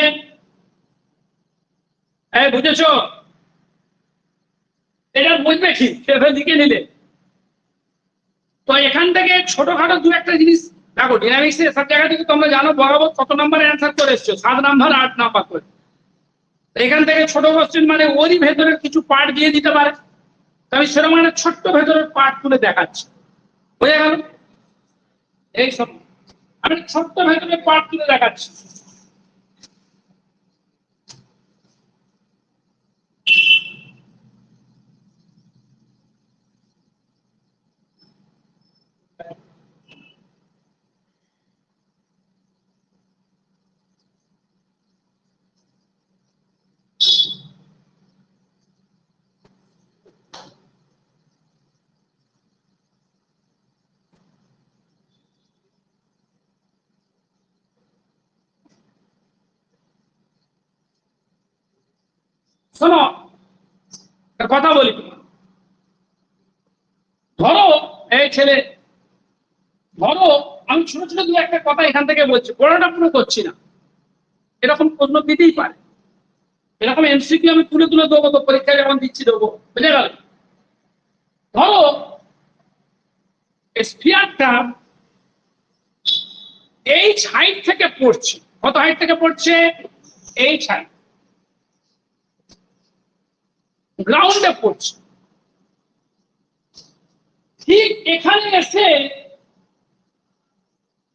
এই বুঝেছো? এটা বুঝবে কি সেভাবে লিখে নিলে। তো এখান থেকে ছোটখাটো দু একটা জিনিস দেখো, ডাইনামিক্স এর সব জায়গা থেকে তোমরা জানো বরাবর কত নাম্বারে অ্যান্সার করে এসছো, 7 নাম্বার 8 নাম্বার করে। এখান থেকে ছোট কোশ্চেন মানে ওরই ভেতরের কিছু পার্ট দিয়ে দিতে পারে, আমি সেরকম মানে ছোট্ট ভেতরের পার্ট তুলে দেখাচ্ছি, বুঝে গেল? এই সব আমি ছোট্ট ভেতরের পার্ট তুলে দেখাচ্ছি। শোনো একটা কথা বলি, ধরো এই ছেলে, ধরো আমি ছোট ছোট দু একটা কথা এখান থেকে বলছি, বড়টা পুরো করছি না, এরকম প্রশ্ন দিতেই পারে, এরকম এমসিকিউ আমি তুলে তুলে দেবো, তো পরীক্ষায় যখন দিচ্ছি দেবো, বুঝে গেল? ধরো স্ফিয়ারটা এইচ হাইট থেকে পড়ছে, কত হাইট থেকে পড়ছে? এইচ হাইট, গ্রাউন্ডে পড়ছে। ঠিক এখানে এসে,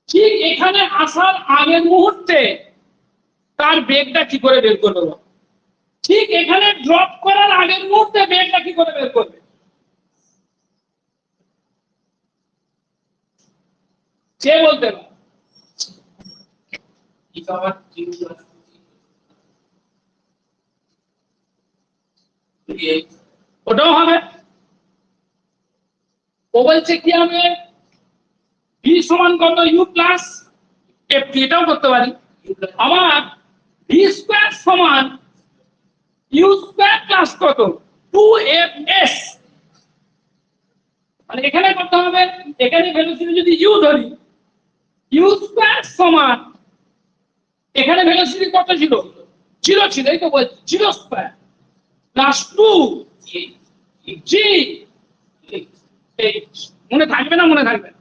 ঠিক এখানে আসার আগের মুহূর্তে তার বেগটা কি করে বের করবে? ঠিক এখানে ড্রপ করার আগের মুহূর্তে বেগটা কি করে বের করবে? কে বলতে পারে? ওটাও হবে। ও বলছে কি হবে? ভি সমান কত? ইউ প্লাস এফ টি, এটাও করতে পারি। আবার ভি স্কয়ার সমান ইউ স্কয়ার প্লাস কত? 2fs। মানে এখানে করতে হবে, এখানে ভেলোসিটি যদি ইউ ধরি, ইউ স্কয়ার সমান, এখানে ভেলোসিটি কত ছিল? 0 ছিল, এই তো বলছি 0 স্কয়ার প্লাস 2 জি এইচ। মনে থাকবে না? মনে থাকবে না?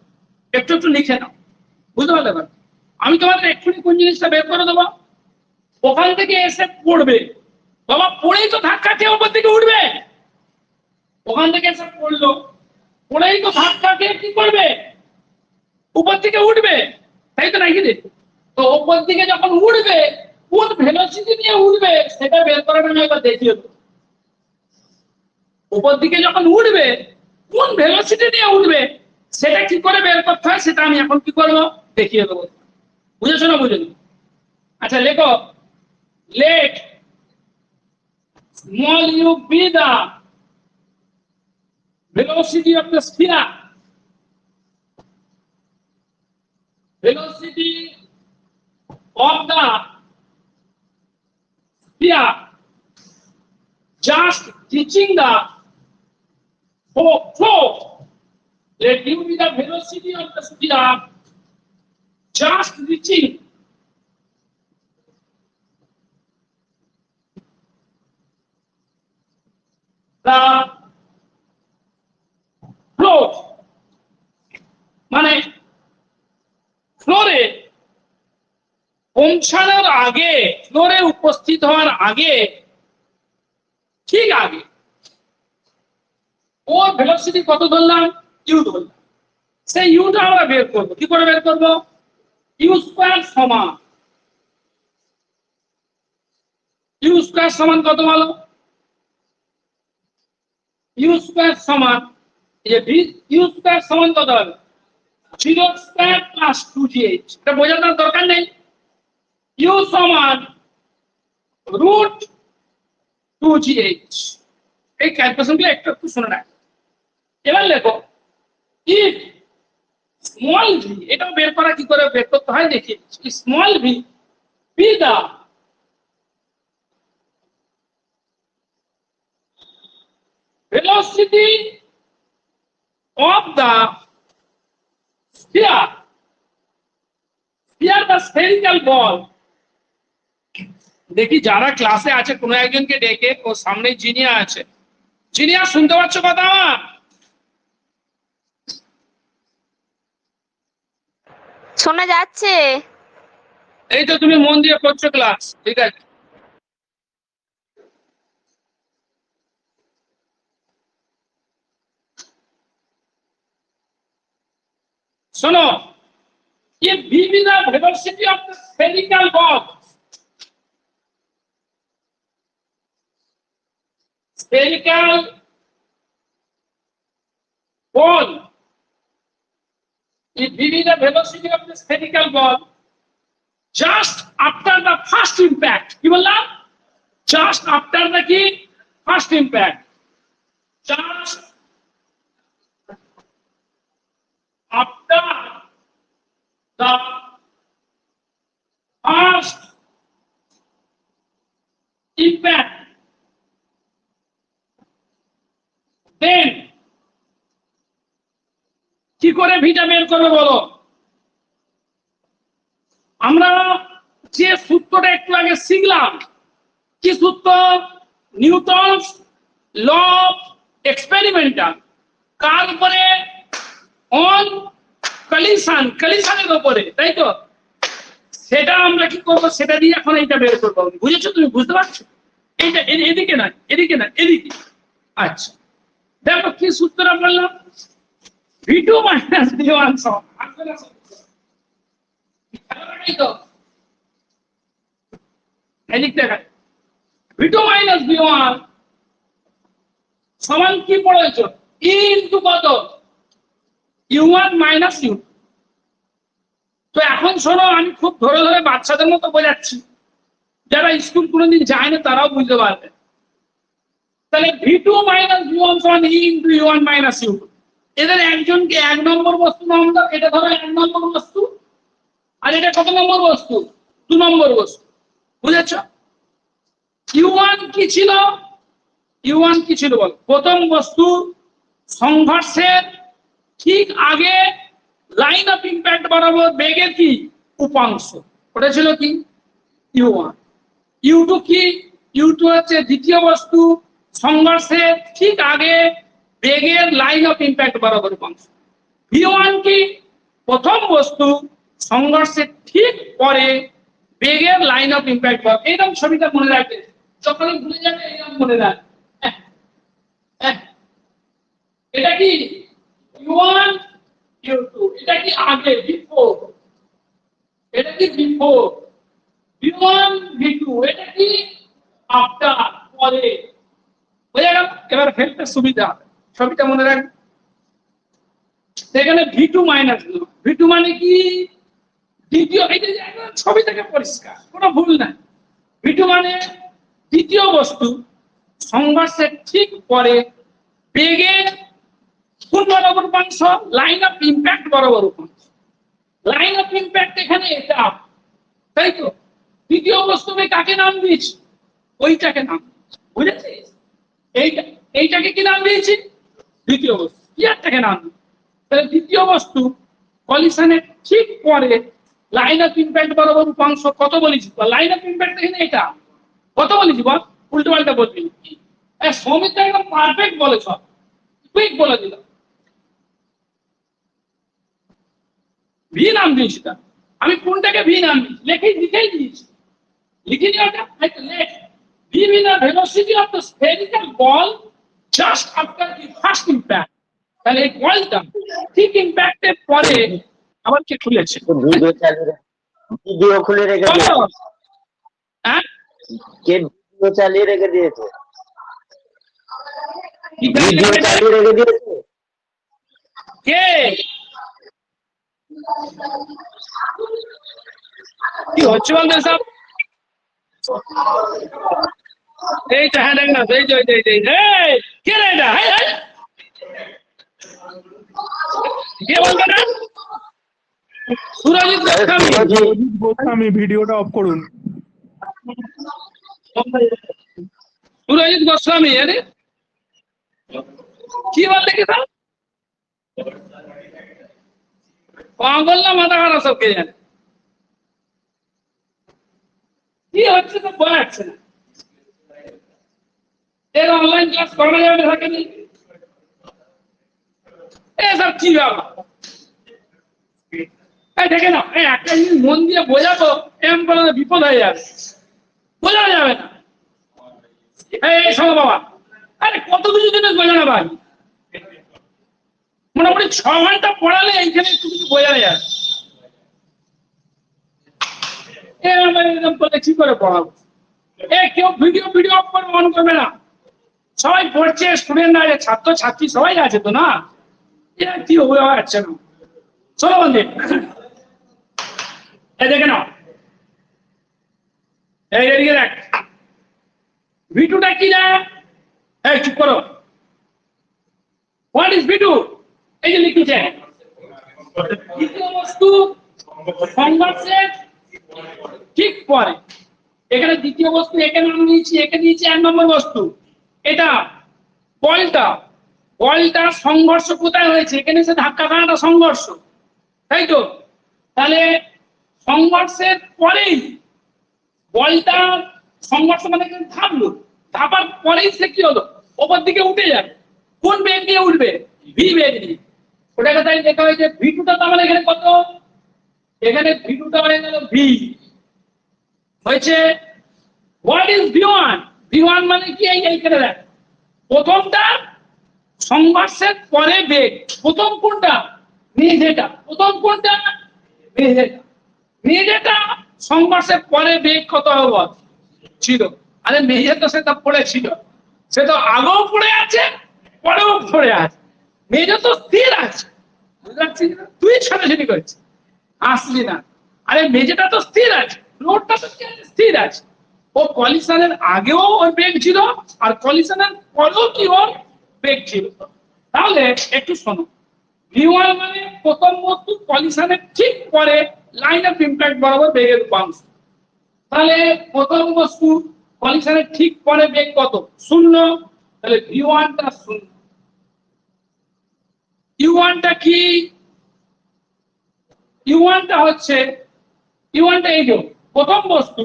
একটু একটু লিখে নাও, বুঝতে পারলে? আমি তোমাদের এক্ষুনি কোন জিনিসটা বের করে দেবো, ওখান থেকে এসে পড়বে, বাবা পড়েই তো ধাক্কা খেয়ে ওপর দিকে উঠবে, ওখান থেকে এসে পড়লো, পড়েই তো ধাক্কা খেয়ে কি করবে? উপর দিকে উঠবে, তাই তো নাকি? তো উপর দিকে যখন উঠবে, কোন ভেলোসিটি নিয়ে উঠবে সেটা বের করাটা আমি একবার দেখিয়ে দেবো। উপর দিকে যখন উঠবে, কোন ভেলোসিটি নিয়ে উঠবে সেটা কি করে বের করতে হয় সেটা আমি এখন কি করবো দেখিয়ে দেবো। বুঝেছো না? বুঝেছো? আচ্ছা লেখো, let small u be the velocity of the sphere, velocity of the sphere just reaching the flow. Let u be the velocity of the sphere just reaching the floor, মানে ফ্লোরে পৌঁছানোর আগে, ফ্লোরে উপস্থিত হওয়ার আগে, ঠিক আগে ওর ভেলোসিটি কত ধরলাম, ইউ ধরলাম। সেই ইউটা আমরা বের করবো, কি করে বের করবো? ইউ স্কয়ার সমান, ইউ স্কয়ার সমান কত বলো? ইউ স্কয়ার সমান ইউ স্কয়ার সমান কত হবে? 0 স্কয়ার প্লাস 2gh। এটা বোঝানোর দরকার নেই। ইউ সমান রুট 2gh। এই ক্যালকুলেশনগুলো একটু একটু শুনে রাখ। এবার লেখো ইফ স্মল ভি, এটাও বের করা কি করে বের করতে হয় দেখি। Small v be the velocity of the sphere, the spherical ball। দেখি যারা ক্লাসে আছে কোনো একজনকে ডেকে, ও সামনে জিনিয়া আছে। জিনিয়া শুনতে পাচ্ছ কথা আমার? শোনা যাচ্ছে। এই তো তুমি মন দিয়ে করছো ক্লাস, ঠিক আছে। শোনো, ये v be the velocity of the spherical ball, spherical ball, if v be the velocity of the spherical ball just after the first impact, কি বললাম? just after the কি first impact, just after the first impact, then কি করে ভিটা বের করবে বলো? আমরা যে সূত্রটা একটু আগে শিখলাম, কি সূত্র? Newton's law of experimental. কার উপরে? অন কলিশন, কলিশনের উপরে, তাই তো? সেটা আমরা কি করবো? সেটা দিয়ে এখন এইটা বের করবো। বুঝেছো? তুমি বুঝতে পারছো? এইটা এদিকে না, এদিকে না, এদিকে। আচ্ছা দেখো কি সূত্রটা বললাম। v2 মাইনাস v1 সমান, তো এদিক দেখা v2 মাইনাস v1 সমান কি পড়েছো? ই ইনটু কত? u1 minus u। তো এখন শোনো, আমি খুব ধরে ধরে বাচ্চাদের মতো বোঝাচ্ছি, যারা স্কুল কোনোদিন যায় না তারাও বুঝতে পারবে। তাহলে v2 মাইনাস v1 সমান ই ইনটু u1 মাইনাস u। এদের একজনকে 1 নম্বর বস্তু নাম দাও। এটা ধরো 1 নম্বর বস্তু, আর এটা কত নম্বর বস্তু? 2 নম্বর বস্তু। বুঝেছ? u1 কি ছিল? u1 কি ছিল বল? প্রথম বস্তু সংঘর্ষের ঠিক আগে লাইন অফ ইম্প্যাক্ট বরাবর বেগের কি উপাংশ, ওটা ছিল কি u1। u2 কি? u2 হচ্ছে দ্বিতীয় বস্তু সংঘর্ষের ঠিক আগে বেগের লাইন অফ ইম্প্যাক্ট বরাবর উপাংশ। v1 কি? প্রথম বস্তু সংঘর্ষের ঠিক পরে বেগের লাইন অফ ইম্প্যাক্ট বরাবর। এইরকম ছবিটা মনে রাখবে, যখনই ভুলে যাবে এইরকম মনে রাখবে। এটা কি u1 u2, এটা কি আগে বিফোর, এটা কি বিফোর v1 v2, এটা কি আফটার পরে। বুঝে গেল? এবার ফেলতে সুবিধা হবে, ছবিটা মনে রাখবে। সেখানে v2 মাইনাস v2 মানে কি? দ্বিতীয়। এই যে ছবি থেকে পরিষ্কার, কোনো ভুল নাই। v2 মানে দ্বিতীয় বস্তু সংঘর্ষের ঠিক পরে বেগের কোন বরাবর উপাংশ? লাইন অফ ইম্প্যাক্ট বরাবর উপাংশ। লাইন অফ ইম্প্যাক্ট এখানে এটা, তাই তো? দ্বিতীয় বস্তু কাকে নাম দিয়েছি? ওইটাকে নাম। বুঝেছিস? এইটাকে কি নাম দিয়েছি? দ্বিতীয় বস্তু। ইয়ারটাকে নাম দিয়েছি। তাহলে দ্বিতীয় বস্তু কলিশনের ঠিক পরে লাইন অফ ইম্প্যাক্ট বরাবর উপাংশ কত বলেছি? লাইন অফ ইম্প্যাক্ট এখানে এটা কত বলেছি বল? উল্টো পাল্টা বলবি। সৌমিত একদম পারফেক্ট বলেছ, কুইক বলে দিল। ভি নাম দিয়েছি, আমি কোনটাকে ভি নাম দিয়েছি? লিখেই দিয়েছি, লিখিনি ওটা। V be the velocity of the spherical ball just after the first impact. তাহলে এই কয়েলটা ঠিক ইম্প্যাক্টের পরে আবার কে খুলেছে? ভিডিও খুলে রেখে দিয়েছে। হ্যাঁ, কে ভিডিও চালিয়ে রেখে দিয়েছে? কি ভিডিও চালিয়ে রেখে দিয়েছে। কে? কি হচ্ছে বলতে সব? এই তো হ্যাঁ দেখ না, এই যে কে রে এটা? কে বলবে না? সুরজিৎ গোস্বামী। গোস্বামী ভিডিওটা অফ করুন। সুরজিৎ গোস্বামী। আরে কি বললে কি সব? পাগল না মাথা খারাপ সব কে জানে? কি হচ্ছে তো বোঝা যাচ্ছে না। এর অনলাইন ক্লাস করানো যাবে থাকেনি, এসব কি ব্যাপার? দেখে না, একটা জিনিস মন দিয়ে বোঝাবো, এমন কোনো বিপদ হয়ে যাবে, বোঝানো যাবে না। এই শোনো বাবা, আরে কত কিছু জিনিস বোঝানো ভাই, মোটামুটি 6 ঘন্টা পড়ালে এইখানে একটু কিছু বোঝানো যাবে। এরকম করলে কি করে পড়াবো? কেউ ভিডিও অফ করে অন করবে না। সবাই পড়ছে, স্টুডেন্টরা আছে, ছাত্র ছাত্রী সবাই আছে তো না, এটা কি হয়ে যাচ্ছে না। চলো বন্ধু, এই দেখে নাও, এইদিকে দেখ, ভিটুটা কি না? এই চুপ করো। What is V2? এই যে লিখেছে দ্বিতীয় বস্তু সংঘর্ষের ঠিক পরে। এখানে দ্বিতীয় বস্তু একে নাম নিয়েছি, একে দিয়েছি 1 নম্বর বস্তু। এটা বলটার সংঘর্ষ কোথায় হয়েছে? এখানে এসে ধাক্কা খাওয়াটা সংঘর্ষ, তাই তো? তাহলে সংঘর্ষের পরেই বলটা সংঘর্ষ মানে থামলো, থাপার পরেই সে কি হলো? ওপর দিকে উঠে যাবে। কোন বেগ নিয়ে উঠবে? ভি বেগ নিয়ে। ওটাকে তাই লেখা হয়েছে ভিটুটা। তার মানে এখানে কত? এখানে ভিটুটা হয়ে গেল ভি হয়েছে। What is V1? ভি1 মানে কি? এইখানে দেখ, প্রথমটা সংঘর্ষের পরে বেগ। প্রথম কোনটা? মেঝেটা। প্রথম কোনটা? মেঝেটা। মেঝেটা সংঘর্ষের পরে বেগ কত হবে? ছিল। আরে মেঝে তো সে তো পড়েছিল, সে তো আগেও পড়ে আছে, পরেও পড়ে আছে। মেঝে তো স্থির আছে, বুঝতে পারছিস না? তুই ছোটাছুটি করছিস, আসলি না। আরে মেঝেটা তো স্থির আছে, রোডটা তো স্থির আছে। ও কলিশনের আগেও ওর বেগ ছিল, আর কলিশনের পরেও কি ওর বেগ ছিল। তাহলে একটু শোনো, ভি1 মানে প্রথম বস্তু কলিশনের ঠিক পরে লাইন অফ ইমপ্যাক্ট বরাবর বেগের উপাংশ। তাহলে প্রথম বস্তু কলিশনের ঠিক পরে বেগ কত? 0। তাহলে ভি1টা 0। ইউ1টা কি? ইউ1টা হচ্ছে, ইউ1টা এই যে প্রথম বস্তু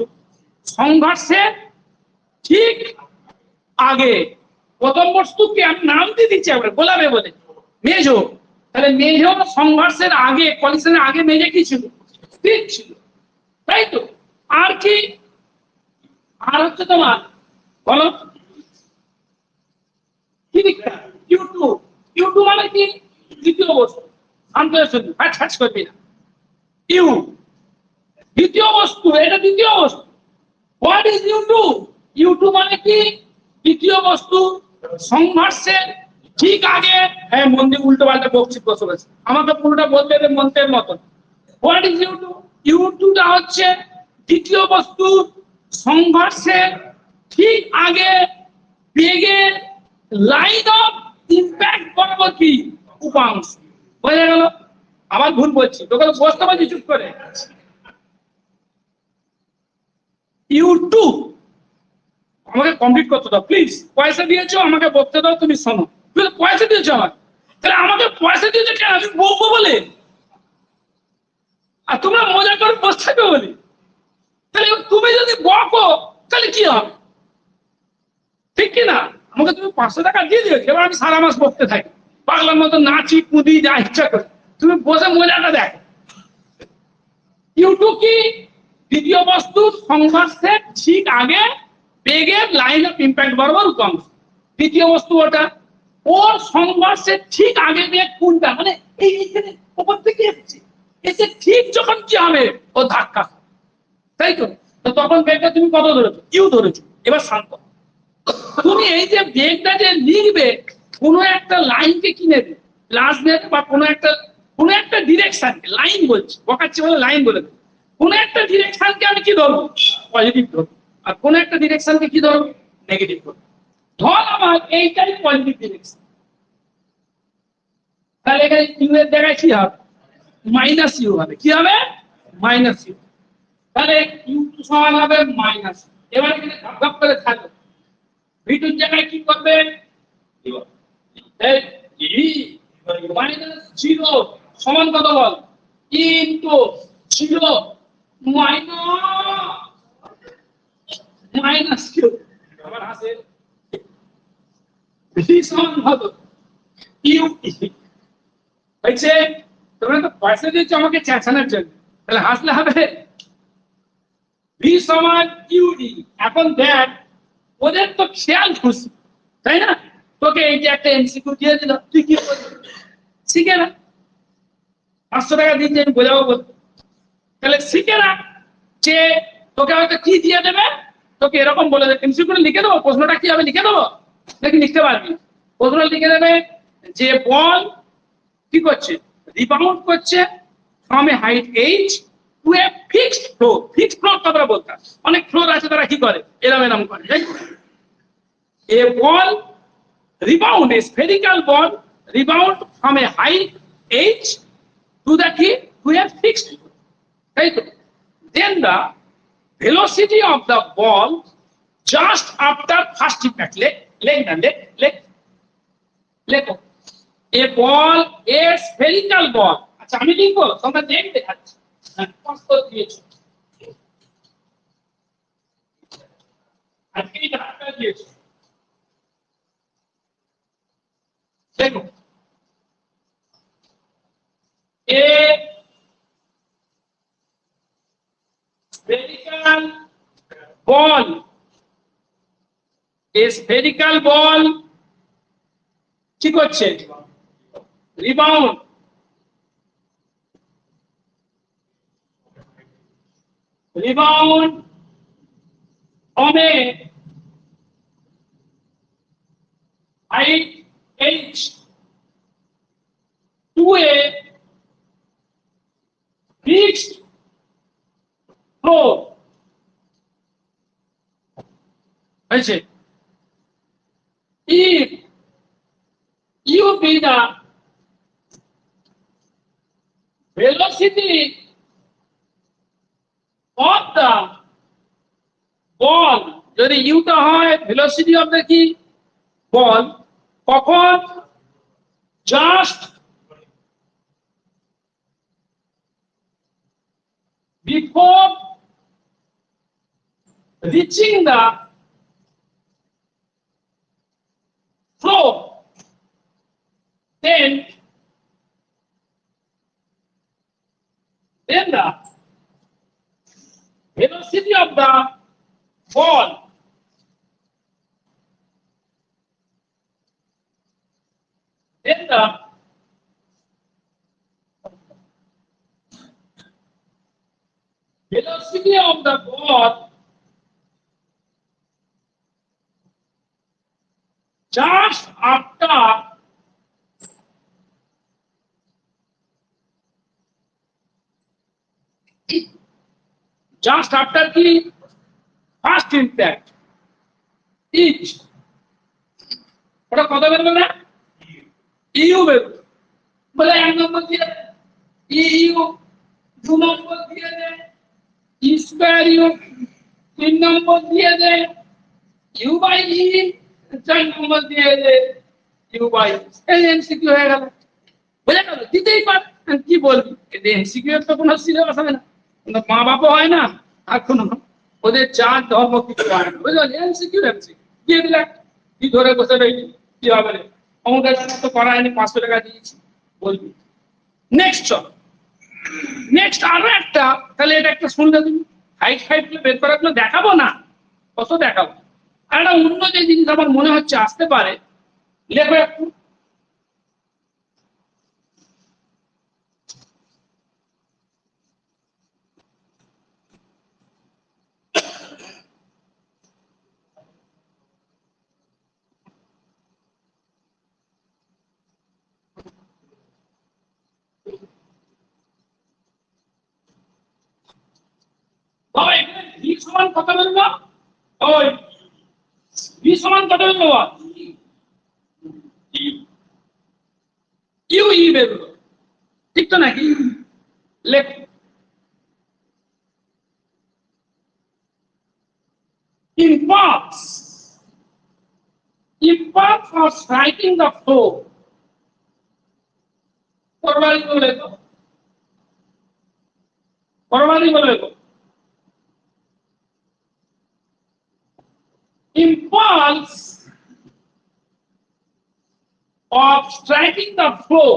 সংঘর্ষের ঠিক আগে। প্রথম বস্তুকে আমি নাম দিয়ে দিচ্ছি আমরা, গোলাপে বলে মেঝো। তাহলে মেঝো সংঘর্ষের আগে, কলিশনের আগে মেঝে কি ছিল? স্থির ছিল, তাই তো? আর কি? আর হচ্ছে তোমার, বলো কি লিখতে? ইউ2। ইউ2 মানে কি? দ্বিতীয় বস্তু। শান্ত হয়ে শুনবি, হাট করবি না। ইউ দ্বিতীয় বস্তু, এটা দ্বিতীয় বস্তু। What is ইউ2? ইউ2 মানে কি? দ্বিতীয় বস্তু সংঘর্ষের ঠিক আগে। হ্যাঁ, মন্দির উল্টো পাল্টা বকছি, বসে বসে আমাকে পুরোটা বলতে হবে মন্ত্রের মতন। What is ইউ2? ইউ2টা হচ্ছে দ্বিতীয় বস্তু সংঘর্ষের ঠিক আগে বেগের লাইন অফ ইমপ্যাক্ট বরাবর কি উপাংশ। বোঝা গেল? আবার ভুল বলছি, তোকে বসতে পারছি চুপ করে। ইউ2 আমাকে কমপ্লিট করতে দাও প্লিজ। পয়সা দিয়েছো আমাকে বলতে দাও, তুমি শোনো। তুমি পয়সা দিয়েছো আমাকে, তাহলে আমাকে পয়সা দিয়েছো কেন? আমি বলবো বলে, আর তোমরা মজা করে বসে থাকবে বলে। তাহলে তুমি যদি বকো তাহলে কি হবে? ঠিক কি না? আমাকে তুমি 500 টাকা দিয়ে দিয়েছো, এবার আমি সারা মাস বকতে থাকি পাগলার মতো, নাচি কুদি যা ইচ্ছা করে। তুমি বসে মজাটা দেখো। ইউ2 কি? দ্বিতীয় বস্তু সংঘর্ষের ঠিক আগে বেগের লাইন অফ ইমপ্যাক্ট বরাবর উপাংশ। দ্বিতীয় বস্তু ওটা। ওর সংঘর্ষের ঠিক আগে বেগ কোনটা, মানে এইখানে ওপর থেকে এসছে, এসে ঠিক যখন কি হবে ও ধাক্কা খাবে। তাই তো? তো তখন বেগটা তুমি কত ধরেছো? ইউ ধরেছো। এবার শান্ত হও। তুমি এই যে বেগটা যে লিখবে, কোনো একটা লাইনকে কি নেবে, প্লাস নেবে, বা কোনো একটা ডিরেকশনকে, লাইন বলছি, বকাচ্ছি বলে লাইন বলে দেবে। কোনো একটা ডিরেকশনকে আমি কি ধরবো? পজিটিভ ধরবো। আর কোনো একটা ডিরেকশনকে কি ধরবো? নেগেটিভ ধরবো। ধর আমার এইটাই পজিটিভ ডিরেকশন, তাহলে এখানে ইউ এর জায়গায় কি হবে? মাইনাস ইউ হবে। কি হবে? Minus you. তাহলে ইউ সমান হবে মাইনাস। এবার এখানে ভাগ ভাগ করে থাকবে, ভিটুর জায়গায় কি করবে? মাইনাস জিরো সমান কত বল? Into zero minus Q. আবার হাসে। ভি সমান কত? ইউ। হয়েছে? তোমরা তো পয়সা দিয়েছো আমাকে চেঁচানোর জন্য, তাহলে হাসলে হবে। ভি সমান ইউডি। এখন দেখ, ওদের তো খেয়াল খুশি, তাই না? তোকে এই যে একটা এমসিকিউ দিয়ে দিল, তুই কি করবি? শিখে না। 500 টাকা দিন যে আমি বোঝাবো বলতে, তাহলে শিখে না যে তোকে হয়তো কি দিয়ে দেবে, তোকে এরকম বলে দেবে, এমসিকিউ লিখে দেবো, প্রশ্নটা কি হবে লিখে দেবো, দেখি লিখতে পারবি। প্রশ্ন লিখে দেবে যে বল কি করছে, রিবাউন্ড করছে from a height h to a fixed floor. Fixed floor কথাটা বলতাম, অনেক ফ্লোর আছে তারা কি করে, এরম করে। এ বল rebound, a spherical ball rebound from a height h to the key to a fixed floor. Right? Then the velocity of the ball just after first impact, leg. A ball, a spherical ball. আচ্ছা আমি লিখবো, তোমরা দেখবে। আচ্ছা কষ্ট দিয়েছো, আজকে এই ধাক্কা দিয়েছো। देखो, a spherical ball কি করছে? Rebound. on a height h to a fixed floor. হয়েছে? if you be the velocity of the ball, যদি ইউটা হয় ভেলোসিটি অফ দ্য কি বল, কখন? Just before reaching the floor, then the velocity of the ball velocity of the ball just after কি first impact each, ওটা কত বেরোবে না? You বেরোবে। বলে 1 নম্বর দিয়ে ইউ, 2 নম্বর দিয়ে দে ই স্কয়ার ইউ, 3 নম্বর দিয়ে দে ইউ বাই ই, 4 নম্বর দিয়ে দে ইউ বাই। এই এমসিকিউ হয়ে গেল। বুঝা গেল? দিতেই পার, কি বলবি? এমসিকিউ এর তো কোনো সিলেবাস হবে না, মা বাবা হয় না, আর কোনো ওদের চার ধর্ম কিছু হয় না। বুঝলি? এমসিকিউ দিয়ে দিলে কি ধরে বসে রইলি, কি হবে রে? অঙ্কের তো করায়নি, 500 টাকা দিয়েছি, বলবি। নেক্সট চল, নেক্সট আরো একটা, তাহলে এটা একটা শুনলে তুমি হাইট বের করার জন্য দেখাবো না, কত দেখাবো। আর একটা অন্য যে জিনিস আমার মনে হচ্ছে আসতে পারে, লেখো একটু। বাবা এখানে ভি সমান কত বেরোলো? ওই ভি সমান কত বেরোলো? ইউ ই বেরোলো, ঠিক তো নাকি? লেখ। Impulse for striking the floor. পরবারি বলে তো, পরবারি বলে তো। Impulse of striking the floor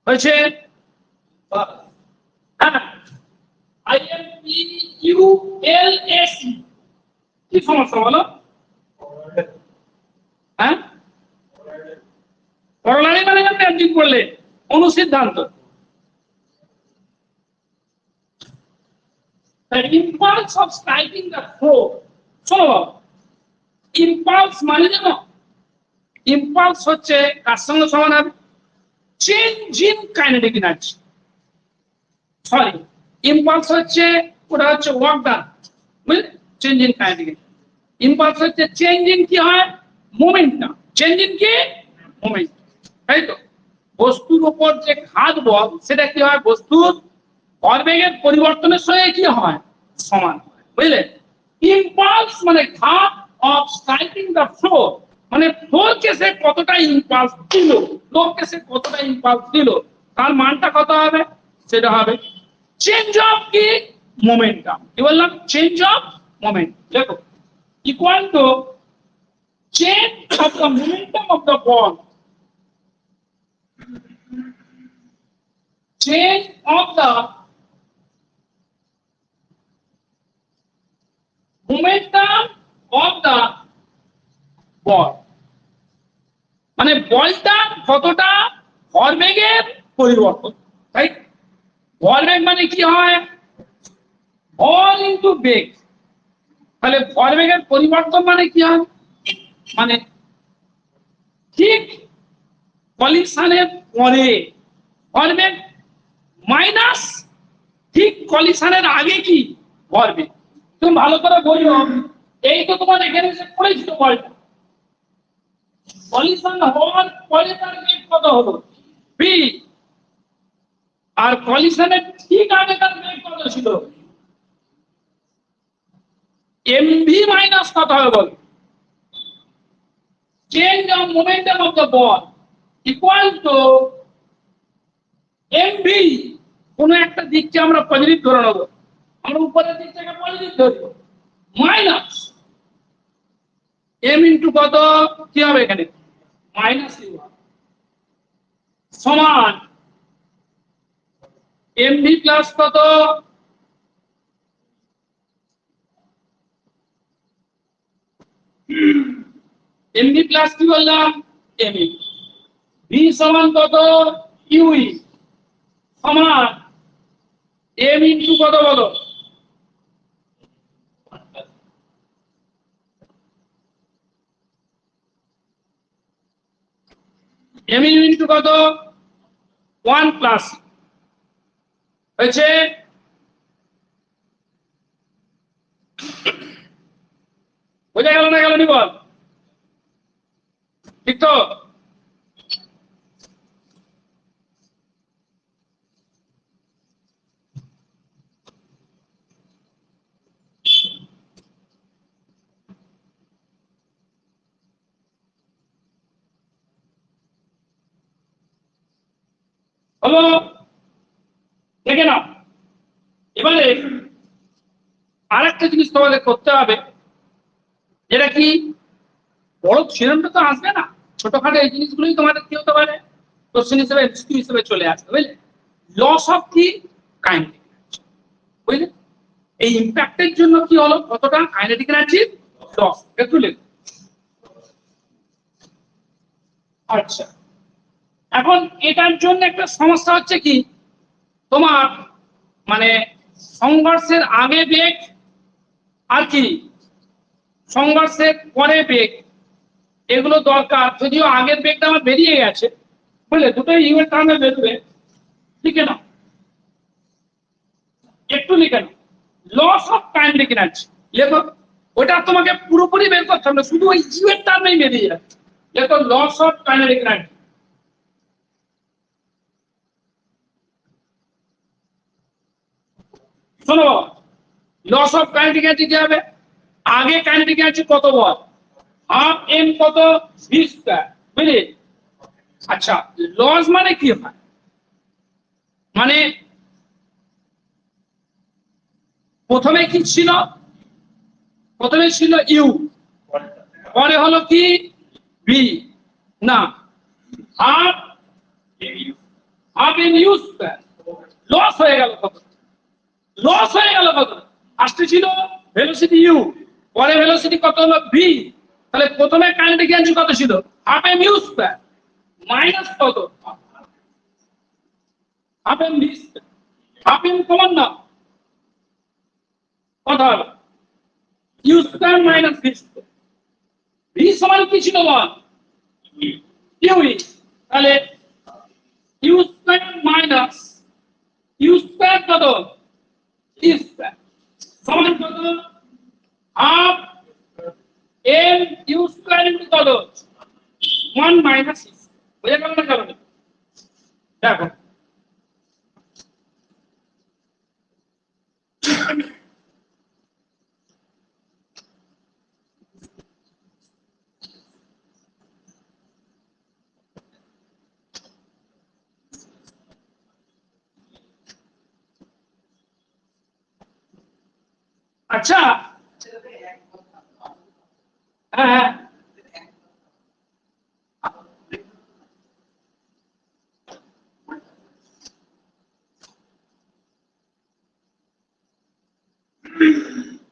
হয়েছে IMPULS। কি সমস্যা বলো? হ্যাঁ, করলারি মানে একদিন বললে অনুসিদ্ধান্ত। The impulse of striking the floor. শোনো, impulse মানে জানো? impulse হচ্ছে কার সঙ্গে সমান হবে? Change in kinetic energy. Sorry, impulse হচ্ছে ওটা হচ্ছে ওয়ার্ক ডান, বুঝলে? Change in kinetic. impulse হচ্ছে চেঞ্জ ইন কি হয়? মোমেন্টাম। চেঞ্জ ইন কি? মোমেন্টাম, তাই তো? বস্তুর উপর যে ঘাত বল সেটা কি হয়? বস্তুর ভরবেগের পরিবর্তনের সঙ্গে কি হয়? সমান হয়, বুঝলে? ইম্পালস মানে ঘাত অফ স্ট্রাইকিং দ্য ফ্লোর, মানে ফ্লোর কেসে কতটা ইম্পালস দিল, ফ্লোর কেসে কতটা ইম্পালস দিল, তার মানটা কত হবে? সেটা হবে চেঞ্জ অফ কি? মোমেন্টাম। কি বললাম? Change of moment. দেখো, equal to change of the momentum of the ball, change of the momentum of the ball, মানে বলটা কতটা ভরবেগের পরিবর্তন, তাই? ভরবেগ মানে কি হয়? বল ইনটু বেগ। তাহলে ভরবেগের পরিবর্তন মানে কি হয়? মানে ঠিক কলিশনের পরে ভরবেগ মাইনাস ঠিক কলিশনের আগে কি ভরবেগ। তুমি ভালো করে বলছো, এই তো তোমার এখানে এসে পড়েছিল বলটা, কলিশন হওয়ার পরে তার বেগ কত হলো? ভি। আর কলিশনের ঠিক আগে তার বেগ কত ছিল? এমভি মাইনাস কত হবে বল? Change of momentum of the ball equal to MV. কোন একটা দিককে আমরা পজিটিভ ধরে নেবো, আমরা উপরের দিকটাকে পজিটিভ ধরবো, মাইনাস এম ইন্টু কত কি হবে এখানে? মাইনাস ইউ সমান এমভি প্লাস কত? এমভি প্লাস কি বললাম? এমই। ভি সমান কত? ইউই সমান এম ইন্টু কত বলো? এম ইন্টু কত? 1 প্লাস হয়েছে বোঝা গেল না? গেল নি বল? ঠিক তো? হলো, দেখে নাও। এবারে আরেকটা জিনিস তোমাদের করতে হবে, যেটা কি বড় থিওরেমটা তো আসবে না, ছোটখাটো এই জিনিসগুলোই তোমাদের কি হতে পারে কোশ্চেন হিসেবে এমসিকিউ হিসেবে চলে আসবে, বুঝলে? লস অফ কি কাইনেটিক এনার্জি, বুঝলে? এই ইম্প্যাক্টের জন্য কি হলো, কতটা কাইনেটিক এনার্জি লস, একটু লিখুন। আচ্ছা, এখন এটার জন্য একটা সমস্যা হচ্ছে কি, তোমার মানে সংঘর্ষের আগে বেগ আর কি সংঘর্ষের পরে বেগ, এগুলো দরকার। যদিও আগের বেগটা আমার বেরিয়ে গেছে, বুঝলে, দুটোই ইউ এর টার্মে বেরোবে। লিখে নাও, একটু লিখে নাও, লস অফ কাইনেটিক এনার্জি লেখো। ওটা তোমাকে পুরোপুরি বের করতে হবে না, শুধু ওই ইউ এর টার্মেই বেরিয়ে যাচ্ছে। লেখো লস অফ কাইনেটিক এনার্জি। শোনো, লস অফ কাইনেটিক এনার্জি কি হবে? আগে কাইনেটিক এনার্জি কত বল, হাফ এম কত ভি স্কয়ার, বুঝলি? আচ্ছা, লস মানে কি হয়, মানে প্রথমে কি ছিল, প্রথমে ছিল ইউ, পরে হলো কি ভি, না half half M U square, loss হয়ে গেল কত, লস হয়ে গেল কত, আসতে ছিল ভেলোসিটি ইউ, পরে ভেলোসিটি কত হলো ভি, তাহলে প্রথমে কাইনেটিক এনার্জি কত ছিল, half M U square minus কত, half M V square, half M common না, কত হবে U square minus V square, V সমান কি ছিল বল, ইউ, তাহলে U square minus U square কত, ই স্কয়ার সমান কত, half M U square into কত 1 মাইনাস ই, বুঝে গেল না? গেল? দেখো, আচ্ছা, হ্যাঁ হ্যাঁ,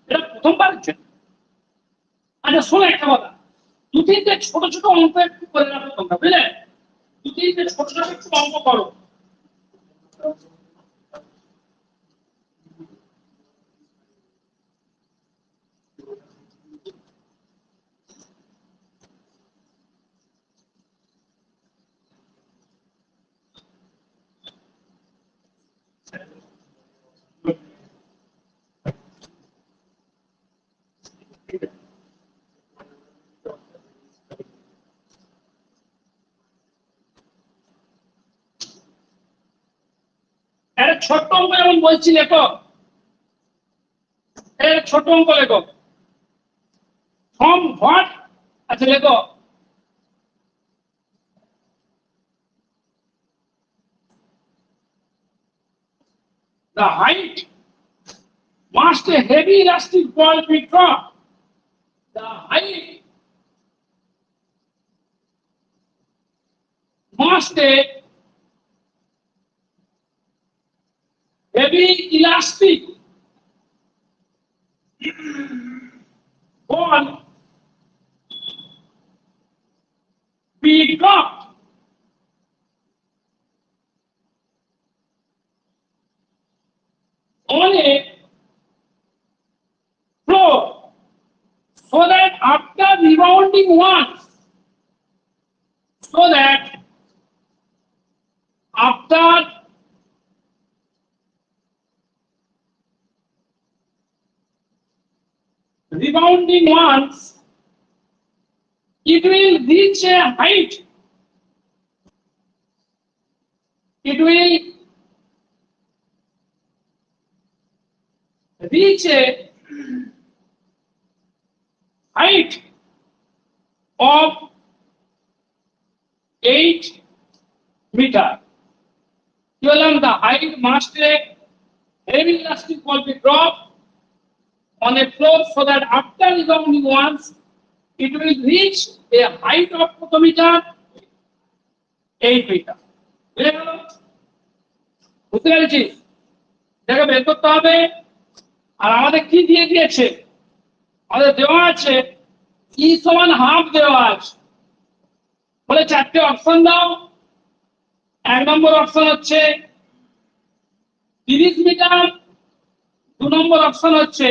এটা প্রথমবারের জন্য। আচ্ছা শোনো একটা কথা, দু তিনটে ছোট ছোট অঙ্ক একটু করে রাখো তোমরা, বুঝলে? দু তিনটে ছোট ছোট একটু অঙ্ক করো। একটা ছোট্ট অঙ্ক যেমন বলছি লেখো, ছোট অঙ্ক লেখো, ফ্রম হোয়াট, আচ্ছা লেখো, the height must a heavy elastic ball be dropped, the height must a heavy elastic ball be dropped on a floor so that after rebounding once, so that after rebounding once, it will reach a height, it will reach a height of 8 meter. The height must a heavy elastic ball be dropped on a floor so that after rebounding once, it will reach a height of 4 meter, 8 meter. বুঝে গেল? বুঝতে পেরেছি? এটাকে বের করতে হবে। আর আমাদের কি দিয়ে দিয়েছে? আমাদের দেওয়া আছে ই সমান হাফ দেওয়া আছে, বলে চারটে অপশন দাও। 1 নম্বর অপশন হচ্ছে 30 মিটার, 2 নম্বর অপশন হচ্ছে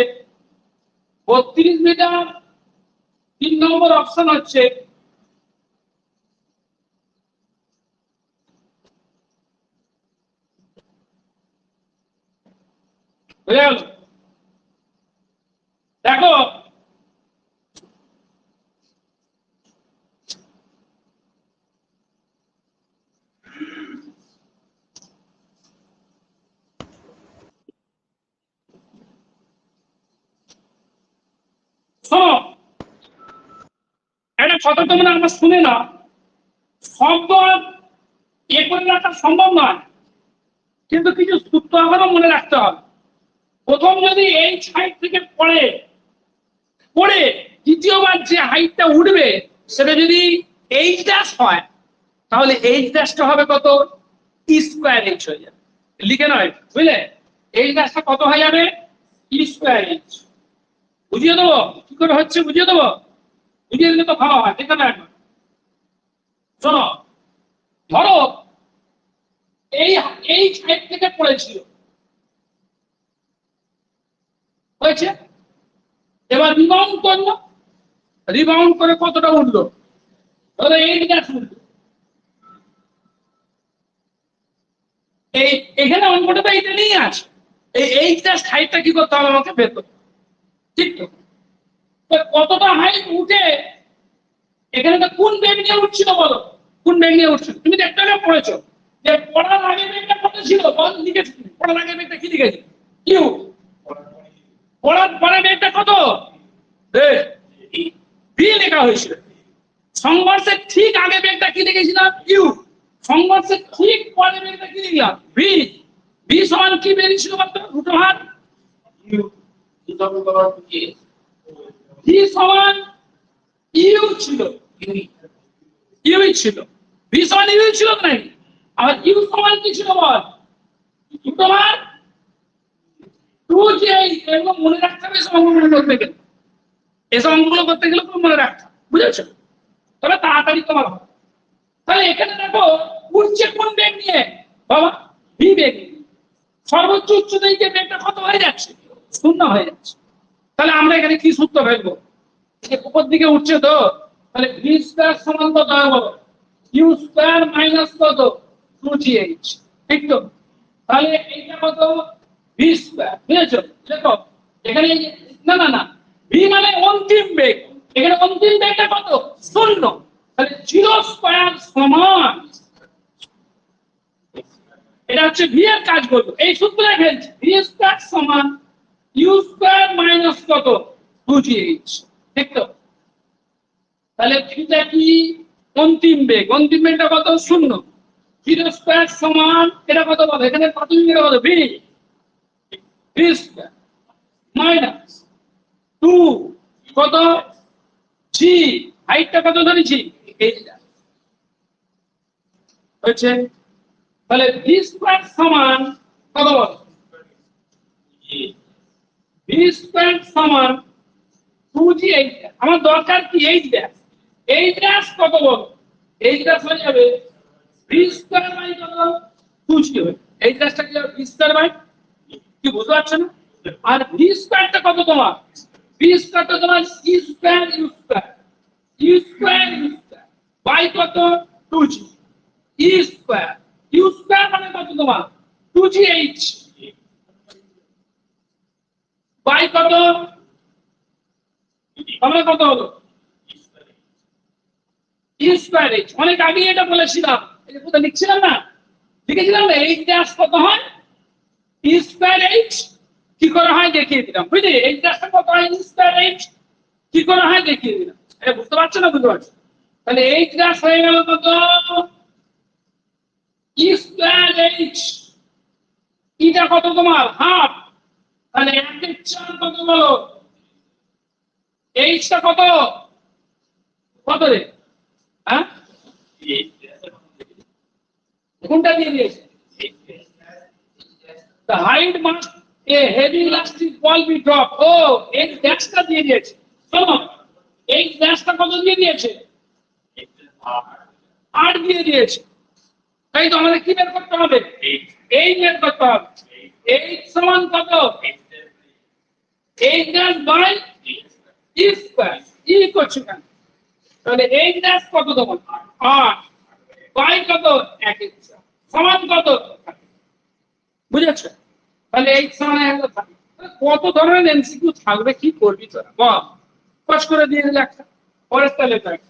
32 মিটার, 3 নম্বর অপশন হচ্ছে 12। দেখো শোনো, একটা কথা তোমরা আমার শুনে না, শব্দ এ করে রাখা সম্ভব নয়, কিন্তু কিছু সূত্র এখনো মনে রাখতে হবে। প্রথম যদি এই হাইট থেকে পড়ে পড়ে দ্বিতীয়বার যে হাইটটা উঠবে সেটা যদি এইচ ড্যাশ হয়, তাহলে এইচ ড্যাশটা হবে কত? ই স্কোয়ার এইচ হয়ে যাবে। লিখে নয়, বুঝলে? এইচ ড্যাশটা কত হয়ে যাবে? ই স্কোয়ার এইচ। বুঝিয়ে দেবো কি করে হচ্ছে? বুঝিয়ে দেবো? বুঝিয়ে দিলে তো ভালো হয়। দেখে না একবার, শোনো, ধরো এই এই সাইড থেকে পড়েছিল, হয়েছে, এবার রিবাউন্ড করলো, রিবাউন্ড করে কতটা উঠলো? ধরো এই গ্যাস উঠলো। এই এখানে অঙ্কটা তো এইটা নিয়ে আছে। এই গ্যাস হাইটটা কি করতে হবে? আমাকে বের করতে হবে, ঠিক তো? তো কতটা হাইট উঠে এখানে তো কোন বেগ নিয়ে উঠছিল বলো? কোন বেগ নিয়ে উঠছিল? তুমি তো একটা পড়েছো যে পড়ার আগে বেগটা কত ছিল? বল, লিখেছি তুমি পড়ার আগে বেগটা কি লিখেছি? ইউ। পড়ার পরে বেগটা কত? ভি লেখা হয়েছিল। সংঘর্ষের ঠিক আগে বেগটা কি লিখেছিলাম? ইউ। সংঘর্ষের ঠিক পরে বেগটা কি লিখলাম? ভি। ভি সমান কি বেরিয়েছিল বলতো? Root over u. ভি সমান ইউ ছিল, ইউ ছিল। ভি সমান ইউ ছিল নাই? আর ইউ সমান কি ছিল বল? রুট ওভার 2 জি। এগুলো মনে রাখতে হবে, এসব অঙ্কগুলো করতে গেলে, এসব অঙ্কগুলো করতে গেলে তুমি মনে রাখতে, বুঝেছো? তবে তাড়াতাড়ি তোমার হবে। তাহলে এখানে দেখো উঠছে কোন বেগ নিয়ে বাবা? ভি বেগ নিয়ে। সর্বোচ্চ উচ্চতায় যে বেগটা কত হয়ে যাচ্ছে? 0 হয়ে যাচ্ছে। তাহলে আমরা এখানে কি সূত্র ফেলবো? উপর দিকে উঠছে তো, তাহলে ভি স্কয়ার সমান কত হবে? ইউ স্কয়ার মাইনাস কত? 2gh। ঠিক তো? তাহলে এইটা কত? V square. বুঝেছো? দেখো এখানে না না না, ভি মানে অন্তিম বেগ, এখানে অন্তিম বেগটা কত? 0। তাহলে 0 স্কয়ার সমান, এটা হচ্ছে ভি এর কাজ করবে। এই সূত্রে খেলছি, ভি স্কয়ার সমান ইউ স্কয়ার মাইনাস কত? 2gh। ঠিক তো? তাহলে ভিটা কি? অন্তিম বেগ। অন্তিম বেগটা কত? 0। 0 স্কয়ার সমান এটা কত বলো? এখানে প্রাথমিক এটা কত? ভি। ভি স্কয়ার মাইনাস 2 কত? জি। হাইটটা কত ধরেছি? এইটা হচ্ছে। তাহলে ভি স্কয়ার সমান কত বলো? ভি স্কয়ার সমান 2g8। আমার দরকার কি? 8 ড্যাশ। 8 ড্যাশ কত বলো? 8 ড্যাশ হয়ে যাবে ভি স্কয়ার বাই কত? 2g হবে। 8 ড্যাশটা কি হবে? ভি স্কয়ার বাই, কি বুঝতে পারছো না? আর ভি স্কয়ারটা কত তোমার? ভি স্কয়ারটা তোমার E square U square, U square U square by কত? 2g। ই স্কয়ার ইউ স্কয়ার মানে কত তোমার? 2gh বাই কত? আমরা কত হলো? ই স্কয়ার এইচ। অনেক আগে এটা বলেছিলাম, এই যে কোথায় লিখছিলাম না, লিখেছিলাম না, এইচ ড্যাশ কত হয়? ই স্কয়ার এইচ। কি করে হয় দেখিয়ে দিলাম, বুঝলি? এইচ ড্যাশটা কত হয়? ই স্কয়ার এইচ। কি করে হয় দেখিয়ে দিলাম। এটা বুঝতে পারছো না? বুঝতে পারছো? তাহলে এইচ ড্যাশ হয়ে গেল কত? E square H. ইটা কত তোমার? হাফ। তাহলে 1/4 কত বলো? এইচটা কত? কত রে? হ্যাঁ, কোনটা দিয়ে দিয়েছে? the height must a heavy elastic ball be dropped. Oh, এই ড্যাশটা দিয়ে দিয়েছে। শোনো, এই ড্যাশটা কত দিয়ে দিয়েছে? 8 দিয়ে দিয়েছে। তাই তো আমাদের কি বের করতে হবে? এই বের করতে হবে। 8 সমান কত? 8 ড্যাশ বাই ই স্কয়ার। ই করছে কেন? তাহলে 8 ড্যাশ কত দেবো? 8 বাই কত? 1 সমান কত? বুঝেছো? তাহলে এই সমান একটা থাকে। কত ধরনের এমসিকিউ থাকবে, কি করবি তোরা বল? কষ্ট করে দিয়ে দিলে একটা, পরের তাহলে দেখ।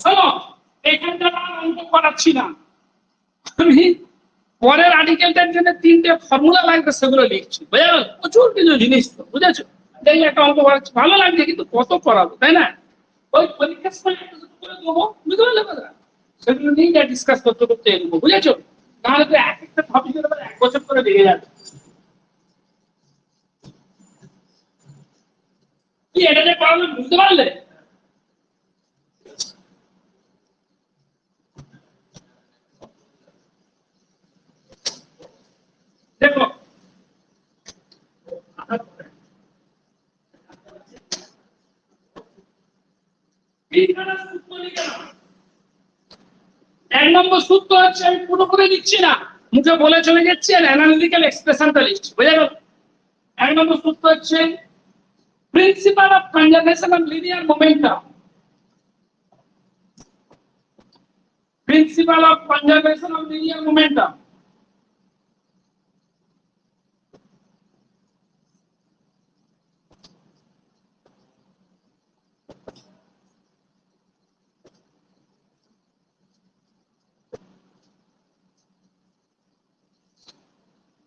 শোনো, এখানটা অঙ্ক করাচ্ছি না আমি, পরের আর্টিকেলটার জন্য 3টে ফর্মুলা লাগবে, সেগুলো লিখছি। বুঝে গেল? প্রচুর কিছু জিনিস তো, বুঝেছো? এই একটা অঙ্ক করাচ্ছি, ভালো লাগছে, কিন্তু কত করাবো, তাই না? ওই পরীক্ষার সময় একটা দুটো করে দেবো, বুঝতে পারলে কথা? সেগুলো নিয়ে যা ডিসকাস করতে করতে এগোবো, বুঝেছো? তাহলে তো এক একটা টপিকের উপর 1 বছর করে লেগে যাবে। কি এটা যে করালো, বুঝতে পারলে? দেখো, এক নম্বর সূত্র হচ্ছে, আমি পুরোপুরি লিখছি না, মুখে বলে চলে যাচ্ছি, আর অ্যানালিটিক্যাল এক্সপ্রেশনটা লিখছি। বুঝে গেল? এক নম্বর সূত্র হচ্ছে principal of conservation of linear momentum. Principal of conservation of linear momentum.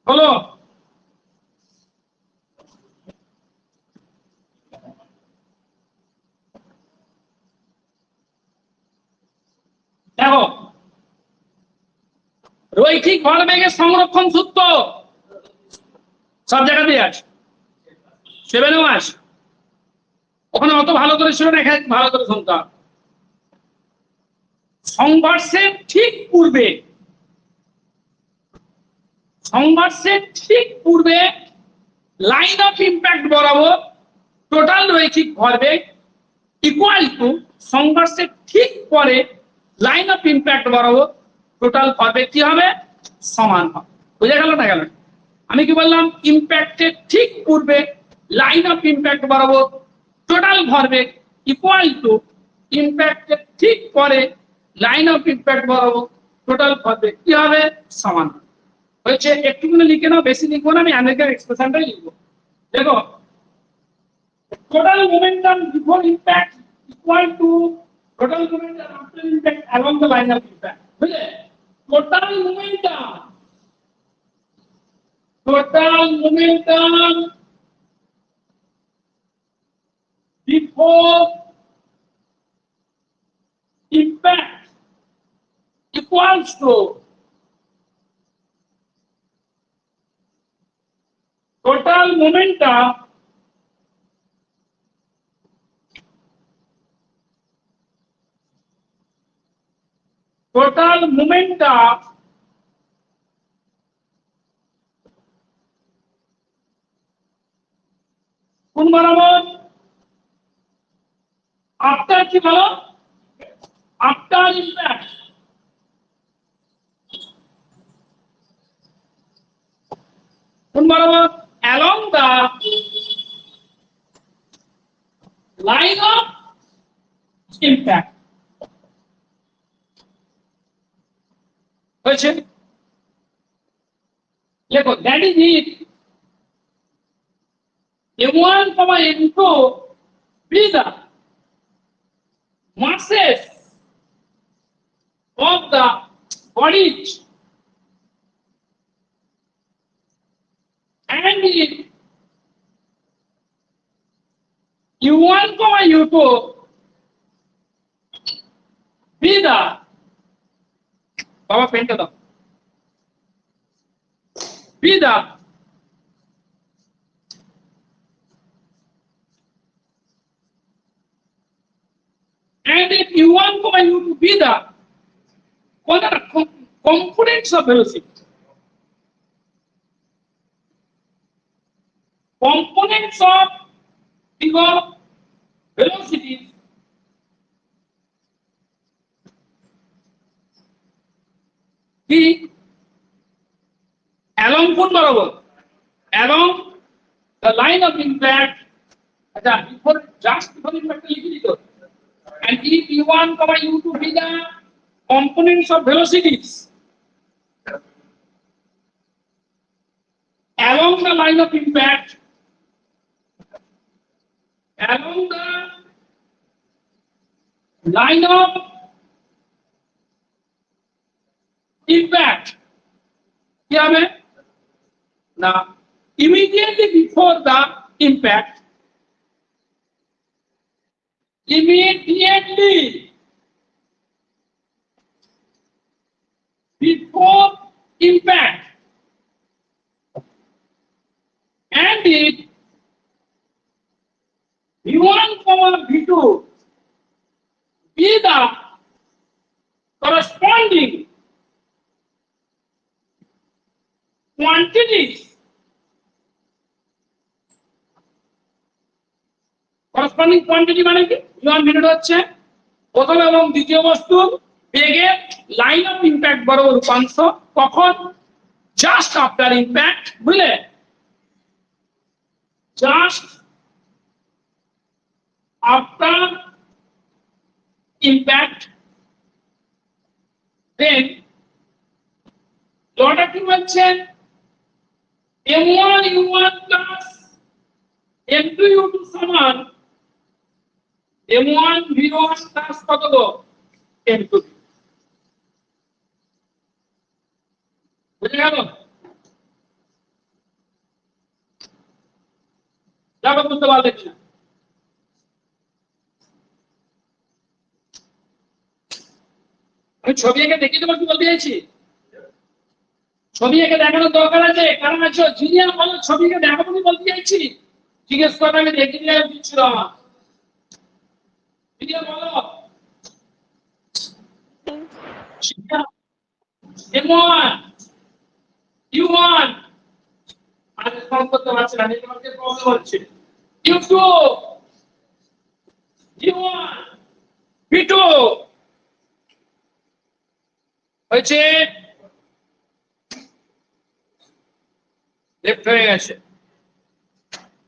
হলো? দেখো, রৈখিক ভরবেগের সংরক্ষণ সূত্র সব জায়গাতেই আছে, 7এও আছে। ওখানে অত ভালো করে ছিল না, এখানে ভালো করে শুনতে হবে। সংঘর্ষের ঠিক পূর্বে, সংঘর্ষের ঠিক পূর্বে লাইন অফ ইম্প্যাক্ট বরাবর টোটাল রৈখিক ভরবেগ ইকুয়াল টু সংঘর্ষের ঠিক পরে লাইন অফ ইম্প্যাক্ট বরাবর টোটাল ভরবেগ কি হবে? সমান হবে। বুঝা গেল না গেল? আমি কি বললাম? ইম্প্যাক্টের ঠিক পূর্বে লাইন অফ ইম্প্যাক্ট বরাবর টোটাল ভরবেগ ইকুয়াল টু ইম্প্যাক্টের ঠিক পরে লাইন অফ ইম্প্যাক্ট বরাবর টোটাল ভরবেগ কি হবে? সমান হবে। হয়েছে? একটুখানি লিখে নাও, বেশি লিখবো না, আমি অ্যানালিটিক্যাল এক্সপ্রেশনটাই লিখবো। দেখো, total momentum before impact equal to total momentum after impact along the line of impact. বুঝলে? total momentum before impact equals to total momentum কোন বরাবর? আফটার কি বলো? After impact. কোন বরাবর? along the line of impact. হয়েছে? লেখো, that is it. M1, M2 be the masses of the bodies and if u1 comma u2 be the Baba pen দাও be the and if u1 comma u2 be the what are the components of velocity? Components of velocity the along কোন বরাবর along the line of impact আচ্ছা before just before impact লিখে দিত and if u1 comma u2 be the components of velocities along the line of impact along the line of impact কি হবে না immediately before the impact immediately before impact and it v1 comma v2 be the corresponding quantities corresponding quantity মানে কি v1 v2 হচ্ছে প্রথম এবং দ্বিতীয় বস্তুর বেগের লাইন অফ ইমপ্যাক্ট বরাবর উপাংশ কখন জাস্ট আফটার ইমপ্যাক্ট বুঝলে জাস্ট after impact then লটা কি বলছে m1 u1 plus m2 u2 সমান m1 v1 plus কত গো m2 বুঝে গেল দেখো বুঝতে পারলে কিনা আমি ছবি এঁকে দেখিয়ে দেবো কি বলতে চাইছি ছবি এঁকে দেখানোর দরকার আছে কারণ আছে জিনিয়ার বলো ছবি এঁকে দেখাবো কি বলতে চাইছি জিজ্ঞেস করে আমি দেখিয়ে দিয়ে দিচ্ছিল আমার জিনিয়া বলো m1 u1 আজ ফর্ম করতে পারছি না নেটওয়ার্কের প্রবলেম হচ্ছে u2 u1 v2 হয়েছে লেফট হয়ে গেছে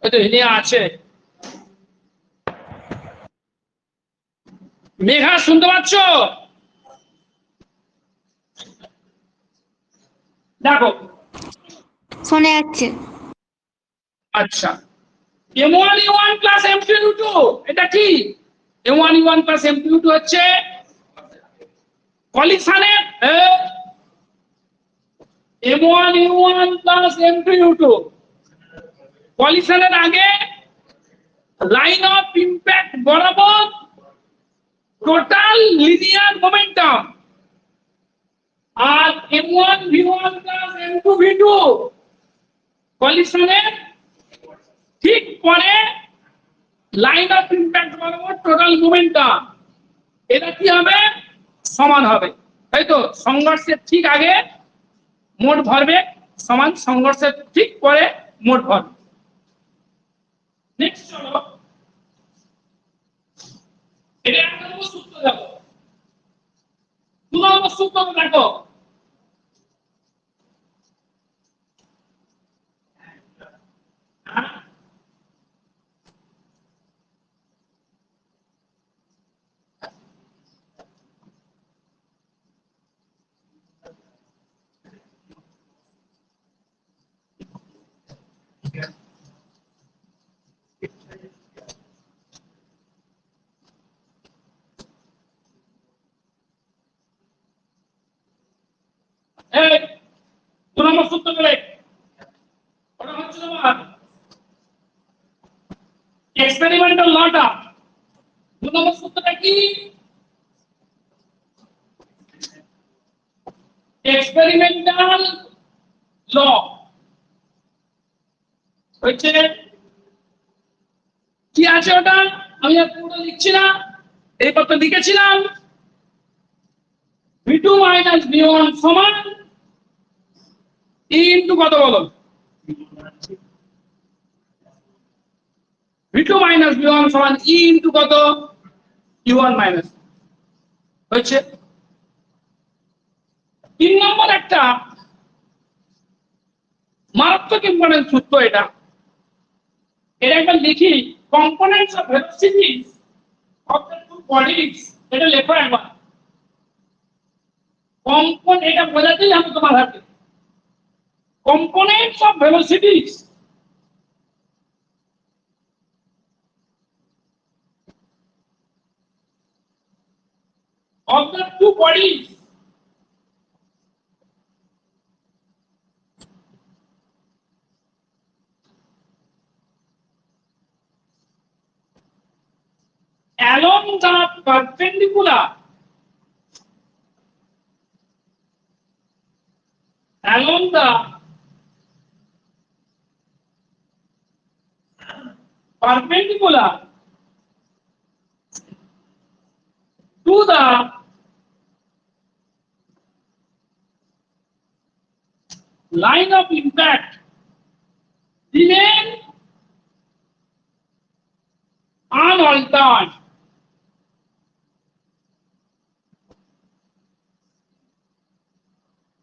ওই তো হিনিয়া আছে মেঘা শুনতে পাচ্ছ দেখো শোনা যাচ্ছে আচ্ছা m1 u1 plus m2 u2 এটা কি m1 u1 plus m2 u2 হচ্ছে কলিশনের m1 u1 plus m2 u2 কলিশনের আগে লাইন অফ ইমপ্যাক্ট বরাবর টোটাল লিনিয়ার মোমেন্টাম আর m1 v1 plus m2 v2 কলিশনের ঠিক পরে লাইন অফ ইমপ্যাক্ট বরাবর টোটাল মোমেন্টাম এটা কি হবে সমান হবে তাই তো সংঘর্ষের ঠিক আগে মোট ভরবেগ সমান সংঘর্ষের ঠিক পরে মোট ভরবেগ নেক্সট চলো এটা এক নম্বর সূত্র দেখো দু নম্বর সূত্র দেখো এই দু নম্বর সূত্র বলে ওটা হচ্ছে এক্সপেরিমেন্টাল লটা, 2 নম্বর সূত্রটা কি? এক্সপেরিমেন্টাল ল হচ্ছে কি আছে ওটা, আমি আর পুরো লিখছি না, এই পত্র লিখেছিলাম v2 মাইনাস v1 সমান e ইন্টু কত বলো, v2 মাইনাস v1 সমান e ইন্টু কত, u1 মাইনাস হচ্ছে। 3 নম্বর একটা মারাত্মক ইম্পর্টেন্ট সূত্র, এটা একবার লিখি, components of velocities of the two bodies, এটা লেখো একবার। কম্পোনেন্ট এটা বোঝাতেই হবে তোমার হাতে, components of velocities of the two bodies along the perpendicular to the line of impact remain unaltered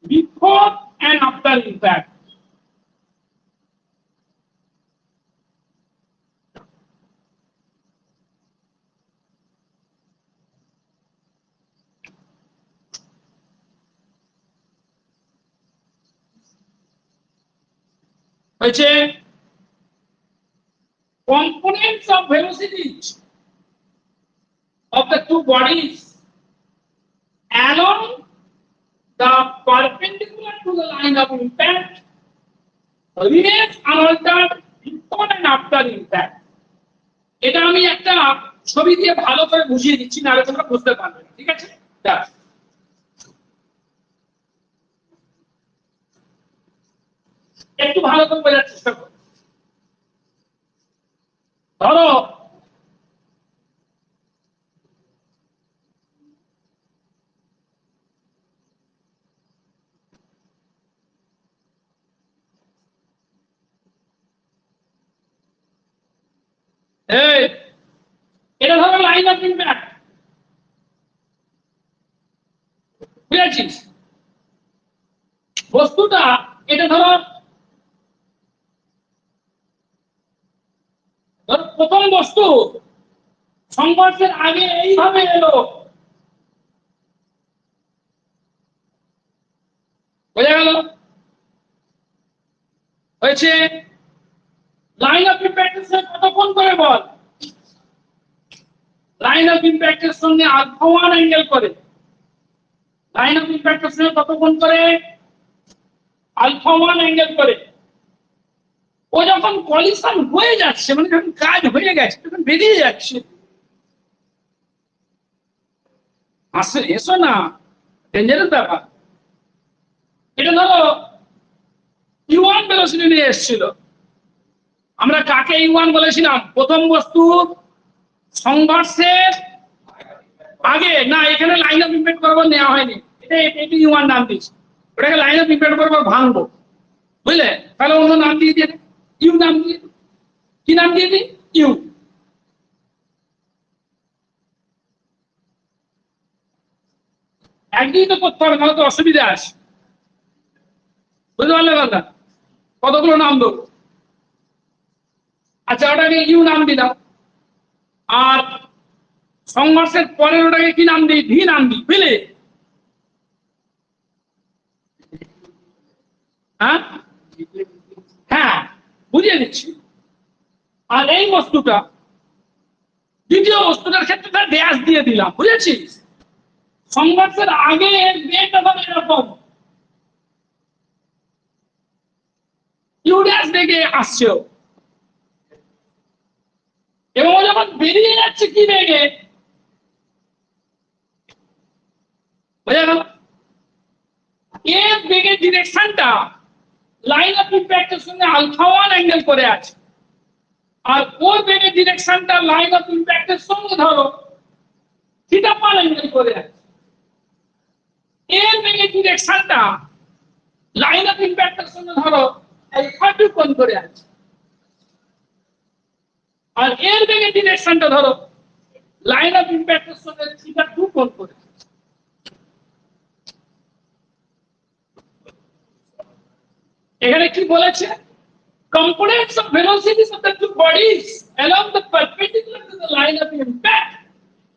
before and after impact. হচ্ছে components of velocities of the two bodies along the perpendicular to the line of impact remains unaltered before and after impact. এটা আমি একটা ছবি দিয়ে ভালো করে বুঝিয়ে দিচ্ছি, না তোমরা বুঝতে পারবে না, ঠিক আছে? একটু ভালো করে বোঝার চেষ্টা করো। ধরো এই এটা ধরো লাইন অফ ইম্প্যাক্ট, বুঝেছিস? বস্তুটা এটা ধরো প্রথম বস্তু সংঘর্ষের আগে এইভাবে এলো, বোঝা গেল? হয়েছে লাইন অফ ইম্প্যাক্টের সঙ্গে কতক্ষণ করে বল, লাইন অফ ইম্প্যাক্টের সঙ্গে আলফা 1 অ্যাঙ্গেল করে, লাইন অফ ইম্প্যাক্টের সঙ্গে কতক্ষণ করে আলফা 1 অ্যাঙ্গেল করে। ও যখন কলিশন হয়ে যাচ্ছে, মানে যখন কাজ হয়ে গেছে, তখন বেরিয়ে যাচ্ছে, আসলে এসো না, ডেঞ্জারাস ব্যাপার। এটা ধরো u1 ভেলোসিটি নিয়ে এসেছিল, আমরা কাকে u1 বলেছিলাম? প্রথম বস্তু সংঘর্ষের আগে, না এখানে লাইন অফ ইম্প্যাক্ট বরাবর নেওয়া হয়নি, এটা u1 নাম দিয়েছি, ওটাকে লাইন অফ ইম্প্যাক্ট বরাবর ভাঙবো, বুঝলে? তাহলে অন্য নাম দিয়ে দিয়ে ইউ নাম দিয়ে, কি নাম দিয়ে দিই? ইউ। একদিনই তো করতে হবে, নাহলে তো অসুবিধা আছে, বুঝতে পারলে দাদা? কতগুলো নাম দেবো? আচ্ছা, ওটাকে ইউ নাম দিলাম, আর সংঘর্ষের পরের ওটাকে কি নাম দিই? ভি নাম দিই, বুঝলে? হ্যাঁ হ্যাঁ, বুঝিয়ে দিচ্ছি। আর এই বস্তুটা, দ্বিতীয় বস্তুটার ক্ষেত্রে তার ড্যাশ দিয়ে দিলাম, বুঝেছিস? সংঘর্ষের আগে বেগটা হবে এরকম, ইউ ড্যাশ বেগে আসছে, এবং ও যখন বেরিয়ে যাচ্ছে কি বেগে, বোঝা গেল? এর বেগের ডিরেকশনটা লাইন অফ ইম্প্যাক্টের সঙ্গে আলফা 1 অ্যাঙ্গেল করে আছে, আর ওর বেগের ডিরেকশনটা লাইন অফ ইম্প্যাক্টের সঙ্গে ধরো থিটা 1 অ্যাঙ্গেল করে আছে। এর বেগের ডিরেকশনটা লাইন অফ ইম্প্যাক্টের সঙ্গে ধরো আলফা 2 কোণ করে আছে, আর এর বেগের ডিরেকশনটা ধরো লাইন অফ ইম্প্যাক্টের সঙ্গে থিটা 2 কোণ করে আছে। এখানে কি বলেছে? Components of velocities of the two bodies along the perpendicular to the line of impact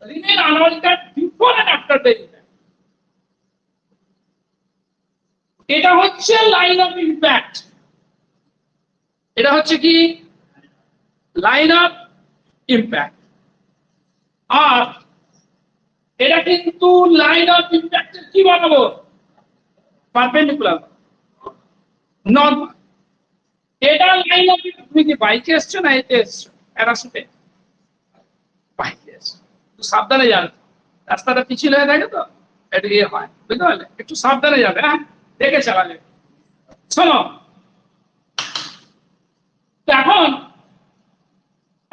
remain unaltered before and after the impact. এটা হচ্ছে লাইন অফ ইম্প্যাক্ট, এটা হচ্ছে কি লাইন অফ ইম্প্যাক্ট, আর এটা কিন্তু লাইন অফ ইম্প্যাক্টের কি বানাবো? Perpendicular, normal. এটা লাইন অফ, তুমি কি বাইকে এসছো না এতে এসছো? প্যারাসুটে বাইকে এসছো, একটু সাবধানে যাবে, রাস্তাটা পিছিল হয়ে থাকে তো একটু ইয়ে হয়, বুঝতে পারলে? একটু সাবধানে যাবে, হ্যাঁ, দেখে চালাবে। শোনো, এখন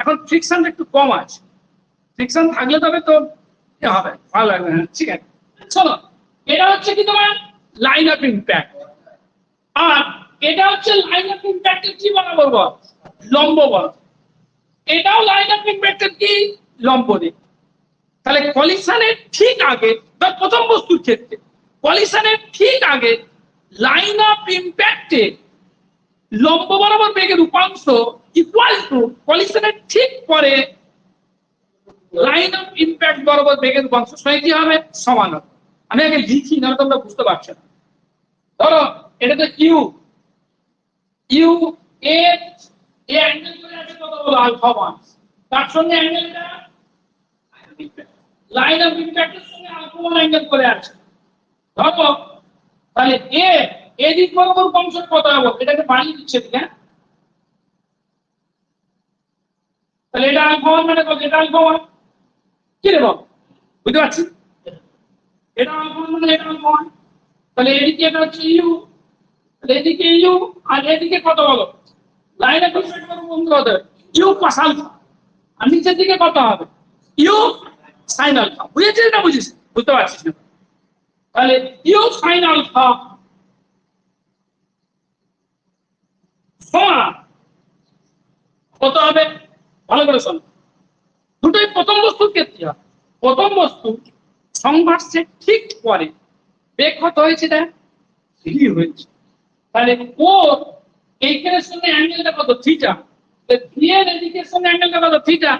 এখন ফ্রিকশন একটু কম আছে, ফ্রিকশন থাকলে তবে তো হবে, ভালো লাগবে। হ্যাঁ, ঠিক আছে। শোনো, এটা হচ্ছে কি তোমার লাইন অফ ইম্প্যাক্ট, আর এটা হচ্ছে লাইন অফ ইম্প্যাক্টের কি বরাবর বল? লম্ব বল। এটাও লাইন অফ ইম্প্যাক্টের কি? লম্ব দিক। তাহলে কলিশনের ঠিক আগে, ধর প্রথম বস্তুর ক্ষেত্রে কলিশনের ঠিক আগে লাইন অফ ইম্প্যাক্টে লম্ব বরাবর বেগের উপাংশ ইকুয়াল টু কলিশনের ঠিক পরে লাইন অফ ইম্প্যাক্ট বরাবর বেগের উপাংশ সঙ্গে কি হবে? সমান হবে। আমি আগে লিখি, না তোমরা বুঝতে পারছো না। ধরো এটা তো ইউ, ইউ এ অ্যাঙ্গেল করে আছে কত বলো? আলফা 1, তার সঙ্গে অ্যাঙ্গেলটা লাইন অফ ইম্প্যাক্টের সঙ্গে আলফা 1 অ্যাঙ্গেল করে আছে। ধরো তাহলে এ দিক বরাবর উপাংশ কত হবে? এটাকে বাড়িয়ে দিচ্ছে ঠিক, হ্যাঁ? তাহলে এটা আলফা 1 মানে কত? এটা আলফা 1, কি রে বাবা, বুঝতে পারছিস? এটা আলফা 1 মানে এটা আলফা 1, তাহলে এদিকে এটা হচ্ছে ইউ, তাহলে এদিকে ইউ, আর এদিকে কত বলো? লাইন অফ ইম্প্যাক্ট বরাবর বন্ধু কত? ইউ কস আলফা, আর নিচের দিকে কত হবে? U sine alpha. বুঝেছিস না বুঝিস? বুঝতে পারছিস না? তাহলে ইউ সাইন আলফা সমান কত হবে? ভালো করে শোনো, দুটোই প্রথম বস্তুর ক্ষেত্রে হয়। প্রথম বস্তু সংঘর্ষের ঠিক পরে বেগ কত হয়েছে? দেখ, ভি হয়েছে। তাহলে ও এইখানের সঙ্গে অ্যাঙ্গেলটা কত? থিটা। ভি এর এদিকের সঙ্গে অ্যাঙ্গেলটা কত? থিটা।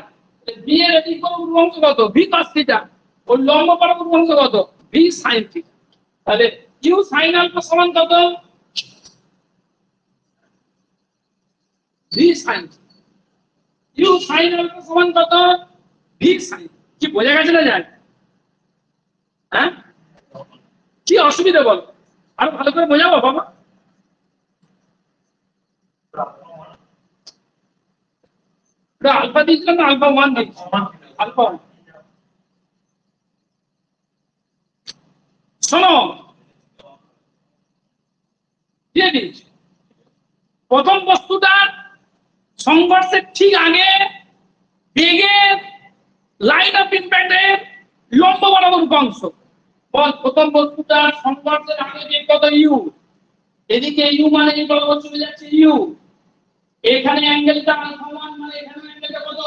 ভি এর এদিক বরাবর অংশ কত? V cos theta. ওর লম্ব বরাবর অংশ কত? V sine theta. তাহলে ইউ সাইন আলফা সমান কত? V sine. U sine alpha সমান কত? V sine. কি বোঝা গেছে না যায়? হ্যাঁ, কি অসুবিধা বল? আরো ভালো করে বোঝাবো বাবা? আলফা দিয়েছিলাম না আলফা 1 দিয়েছিলাম? আলফা 1। শোনো, দিয়ে দিয়েছি প্রথম বস্তুটার সংঘর্ষের ঠিক আগে বেগের লাইন অফ ইম্প্যাক্টের লম্ব বরাবর উপাংশ বল। প্রথম বস্তুটার সংঘর্ষের আগে বেগ কত? ইউ। এদিকে ইউ মানে এই বরাবর চলে যাচ্ছে ইউ, এখানে অ্যাঙ্গেলটা আলফা 1 মানে এখানে অ্যাঙ্গেলটা কত?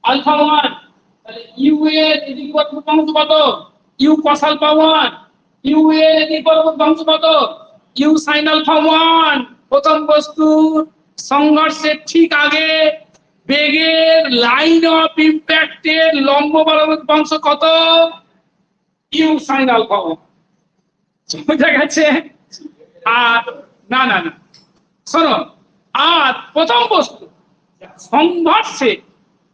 আলফা 1। তাহলে ইউ এর এদিকে বরাবর উপাংশ কত? You cos alpha 1। ইউ এর এদিকে বরাবর উপাংশ কত? U sin alpha 1। প্রথম বস্তুর সংঘর্ষের ঠিক আগে বেগের লাইন অফ ইম্প্যাক্টের লম্ব বরাবর উপাংশ কত? U sin alpha 1। বুঝা গেছে? আর না না না, শোনো, আর প্রথম বস্তু সংঘর্ষে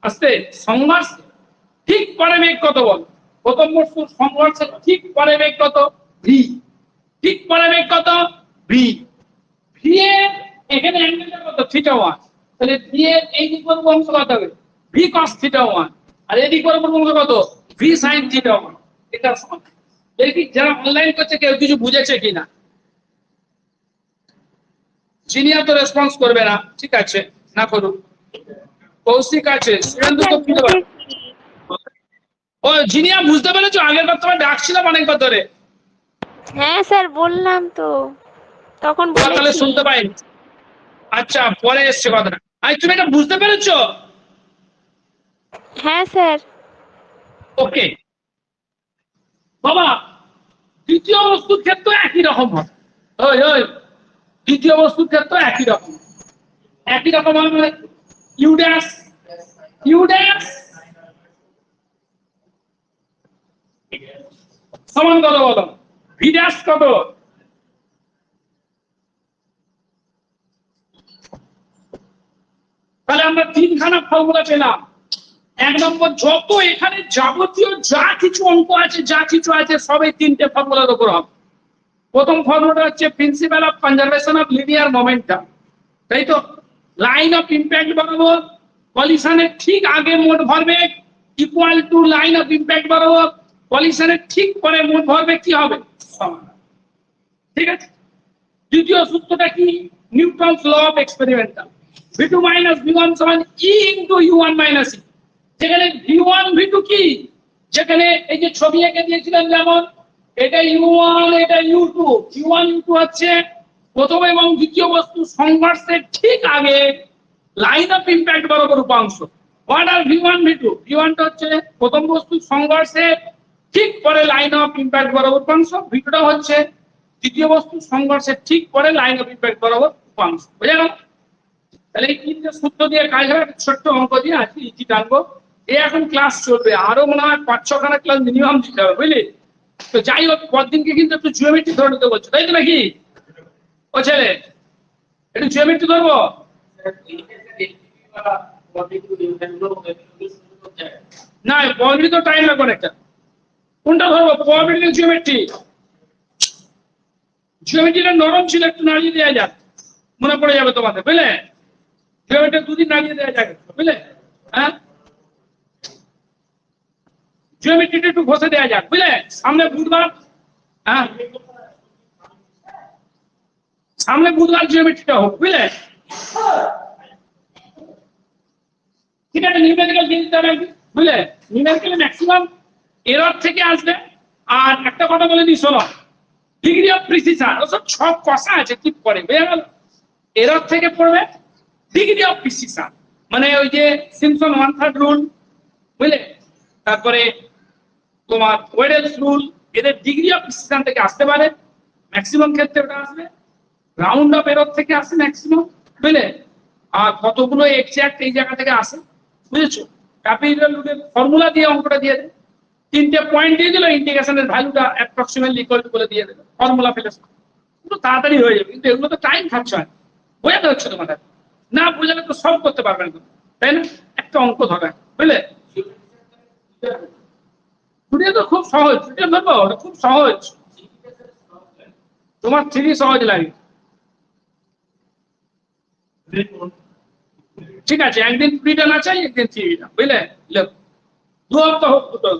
আসতে সংঘর্ষে ঠিক পরে বেগ কত বল? প্রথম বস্তুর সংঘর্ষে ঠিক পরে বেগ কত? ভি। ঠিক পরে বেগ কত? ভি। ভি এর এখানে অ্যাঙ্গেলটা কত? থিটা 1। তাহলে ভি এর এই দিক বরাবর অংশ কত হবে? ভি কস থিটা 1, আর এদিক বরাবর বলবো কত ভি সাইন থিটা 1। এটা সমান। দেখি যারা অনলাইন করছে কেউ কিছু বুঝেছে কিনা। জিনিয়া তো রেসপন্স করবে না, ঠিক আছে, না করুক। কৌশিক আছে, সুরেন্দ্র তো বুঝতে পারে। ও জিনিয়া বুঝতে পেরেছো? আগের বার তোমায় ডাকছিলাম অনেকবার ধরে। হ্যাঁ স্যার বললাম তো, তখন তাহলে বলেছি। শুনতে পাইনি। আচ্ছা পরে এসছে কথাটা। আজ তুমি এটা বুঝতে পেরেছো? হ্যাঁ স্যার। ওকে বাবা, দ্বিতীয় বস্তুর ক্ষেত্রে একই রকম হবে। ওই ওই দ্বিতীয় বস্তুর ক্ষেত্রে একই রকম, একই রকম হবে। ইউ ড্যাশ ইউ ড্যাশ সমান কত বলো? ভি ড্যাশ কত? তাহলে আমরা তিনখানা ফর্মুলা পেলাম। এক নম্বর, যত এখানে যাবতীয় যা কিছু অঙ্ক আছে, যা কিছু আছে সবই তিনটে ফর্মুলার উপর হবে। প্রথম ফর্মুলাটা হচ্ছে principal of conservation of linear momentum, তাই তো? লাইন অফ ইম্প্যাক্ট বরাবর কলিশনের ঠিক আগে মোট ভরবেগ equal to line of impact বরাবর কলিশনের ঠিক পরে মোট ভরবেগ কি হবে? সমান। ঠিক আছে। দ্বিতীয় সূত্রটা কি? Newton's law of experimental, v2 minus v1 সমান e into u1 minus e। যেখানে v1 v2 কি, যেখানে এই যে ছবি এঁকে দিয়েছিলাম, যেমন এটা u1 এটা u2, u1 u2 হচ্ছে প্রথম এবং দ্বিতীয় বস্তু সংঘর্ষের ঠিক আগে লাইন অফ ইম্প্যাক্ট বরাবর উপাংশ। What are v1 v2? v1 টা হচ্ছে প্রথম বস্তু সংঘর্ষের ঠিক পরে লাইন অফ ইম্প্যাক্ট বরাবর উপাংশ, v2 টা হচ্ছে দ্বিতীয় বস্তু সংঘর্ষের ঠিক পরে লাইন অফ ইম্প্যাক্ট বরাবর উপাংশ। বুঝা গেল? তাহলে এই তিনটে সূত্র দিয়ে কাজ হবে। ছোট্ট অঙ্ক দিয়ে আজকে ইজি টানবো। এখন ক্লাস চলবে, আরো মনে হয় 5-6খানা ক্লাস মিনিমাম দিতে হবে, বুঝলি? তো যাই হোক, পরদিনকে কিন্তু একটু জিওমেট্রি ধরে নিতে বলছো, তাই তো নাকি? ও ছেলে, একটু জিওমেট্রি ধরবো? না, প্রবাবিলিটি তো টাইম লাগবে একটা। কোনটা ধরবো, প্রবাবিলিটি জিওমেট্রি? জিওমেট্রিটা নরম ছিল, একটু নাড়িয়ে দেওয়া যাক, মনে পড়ে যাবে তোমাদের, বুঝলে? জিওমেট্রি দুদিন নাড়িয়ে দেওয়া যাক, বুঝলে? হ্যাঁ, জিওমেট্রিটা একটু ঘষে দেওয়া যাক, বুঝলে? সামনে বুধবার, হ্যাঁ সামনে বুধবার জিওমেট্রিটা হোক, বুঝলে? ঠিক আছে, নিউমেরিক্যাল জিনিসটা রাখবি, বুঝলে? নিউমেরিক্যালে ম্যাক্সিমাম এরর থেকে আসবে। আর একটা কথা বলে দিই, শোনো, ডিগ্রি অফ প্রিসিশন ওসব সব কষা আছে, ঠিক করে, বুঝে গেল? এরর থেকে পড়বে ডিগ্রি অফ প্রিসিশন, মানে ওই যে সিম্পসন 1/3 রুল, বুঝলে? তারপরে তোমার ওয়েডেলস রুল, এদের ডিগ্রি অফ প্রিসিশন থেকে আসতে পারে। ম্যাক্সিমাম ক্ষেত্রে ওটা আসবে রাউন্ড অফ এরর থেকে আসে ম্যাক্সিমাম, বুঝলে? আর কতগুলো এক্সাক্ট এই জায়গা থেকে আসে, বুঝেছো? ক্যাপিটাল রুটের ফর্মুলা দিয়ে অঙ্কটা দিয়ে দেয়, তিনটে পয়েন্ট দিয়ে দিল, ইন্টিগ্রেশনের ভ্যালুটা অ্যাপ্রক্সিমেটলি ইকুয়াল টু বলে দিয়ে দিল, ফর্মুলা ফেলে একটু তাড়াতাড়ি হয়ে যাবে। কিন্তু এগুলো তো টাইম খাচ্ছে হয়, বোঝাতে হচ্ছে তোমাদের, না বোঝালে তো সলভ করতে পারবেন না, তাই না? একটা অঙ্ক ধরে, বুঝলে? ছুটিয়ে তো খুব সহজ, ছুটিয়ে ধরবো, ওটা খুব সহজ। তোমার থ্রি সহজ লাগে, ঠিক আছে? একদিন ফ্রিটা না চাই, একদিন থ্রিটা, বুঝলে? লেখ, 2 হপ্তাহ হোক, দুটো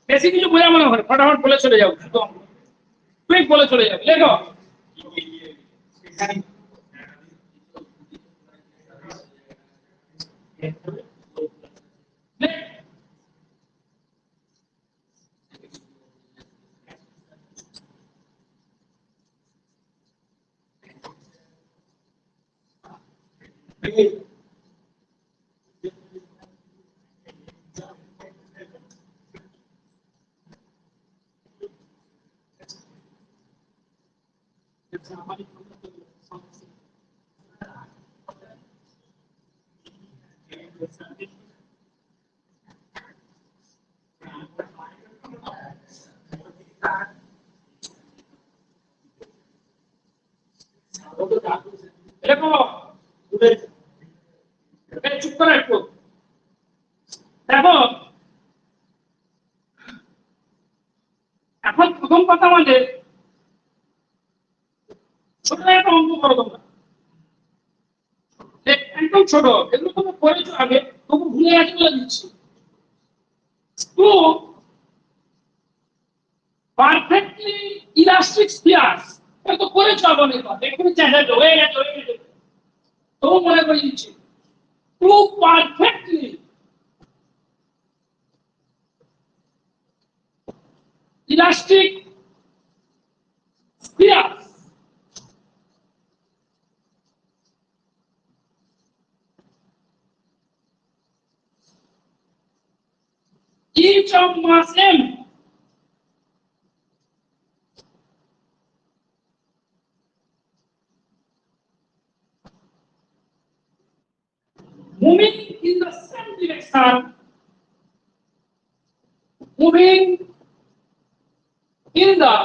বেশি কিছু বোঝা মনে হয়, ফটাফট বলে চলে যাও, কুইক বলে চলে যাবে, লেখো। দেখো, চুপ করে একটু দেখো। এখন প্রথম কথা আমাদের ছোট একটা অঙ্ক করো তোমরা, একদম ছোট, এগুলো তুমি করেছো আগে, তবু ভুলে গেছে বলে দিচ্ছি। টু পারফেক্টলি ইলাস্টিক স্পিয়ার্স, এটা তো করেছো আগে, দেখুন চ্যানেল হয়ে গেছে, তবু মনে করে দিচ্ছি। To perfectly elastic spheres each of mass m moving in the same direction, moving in the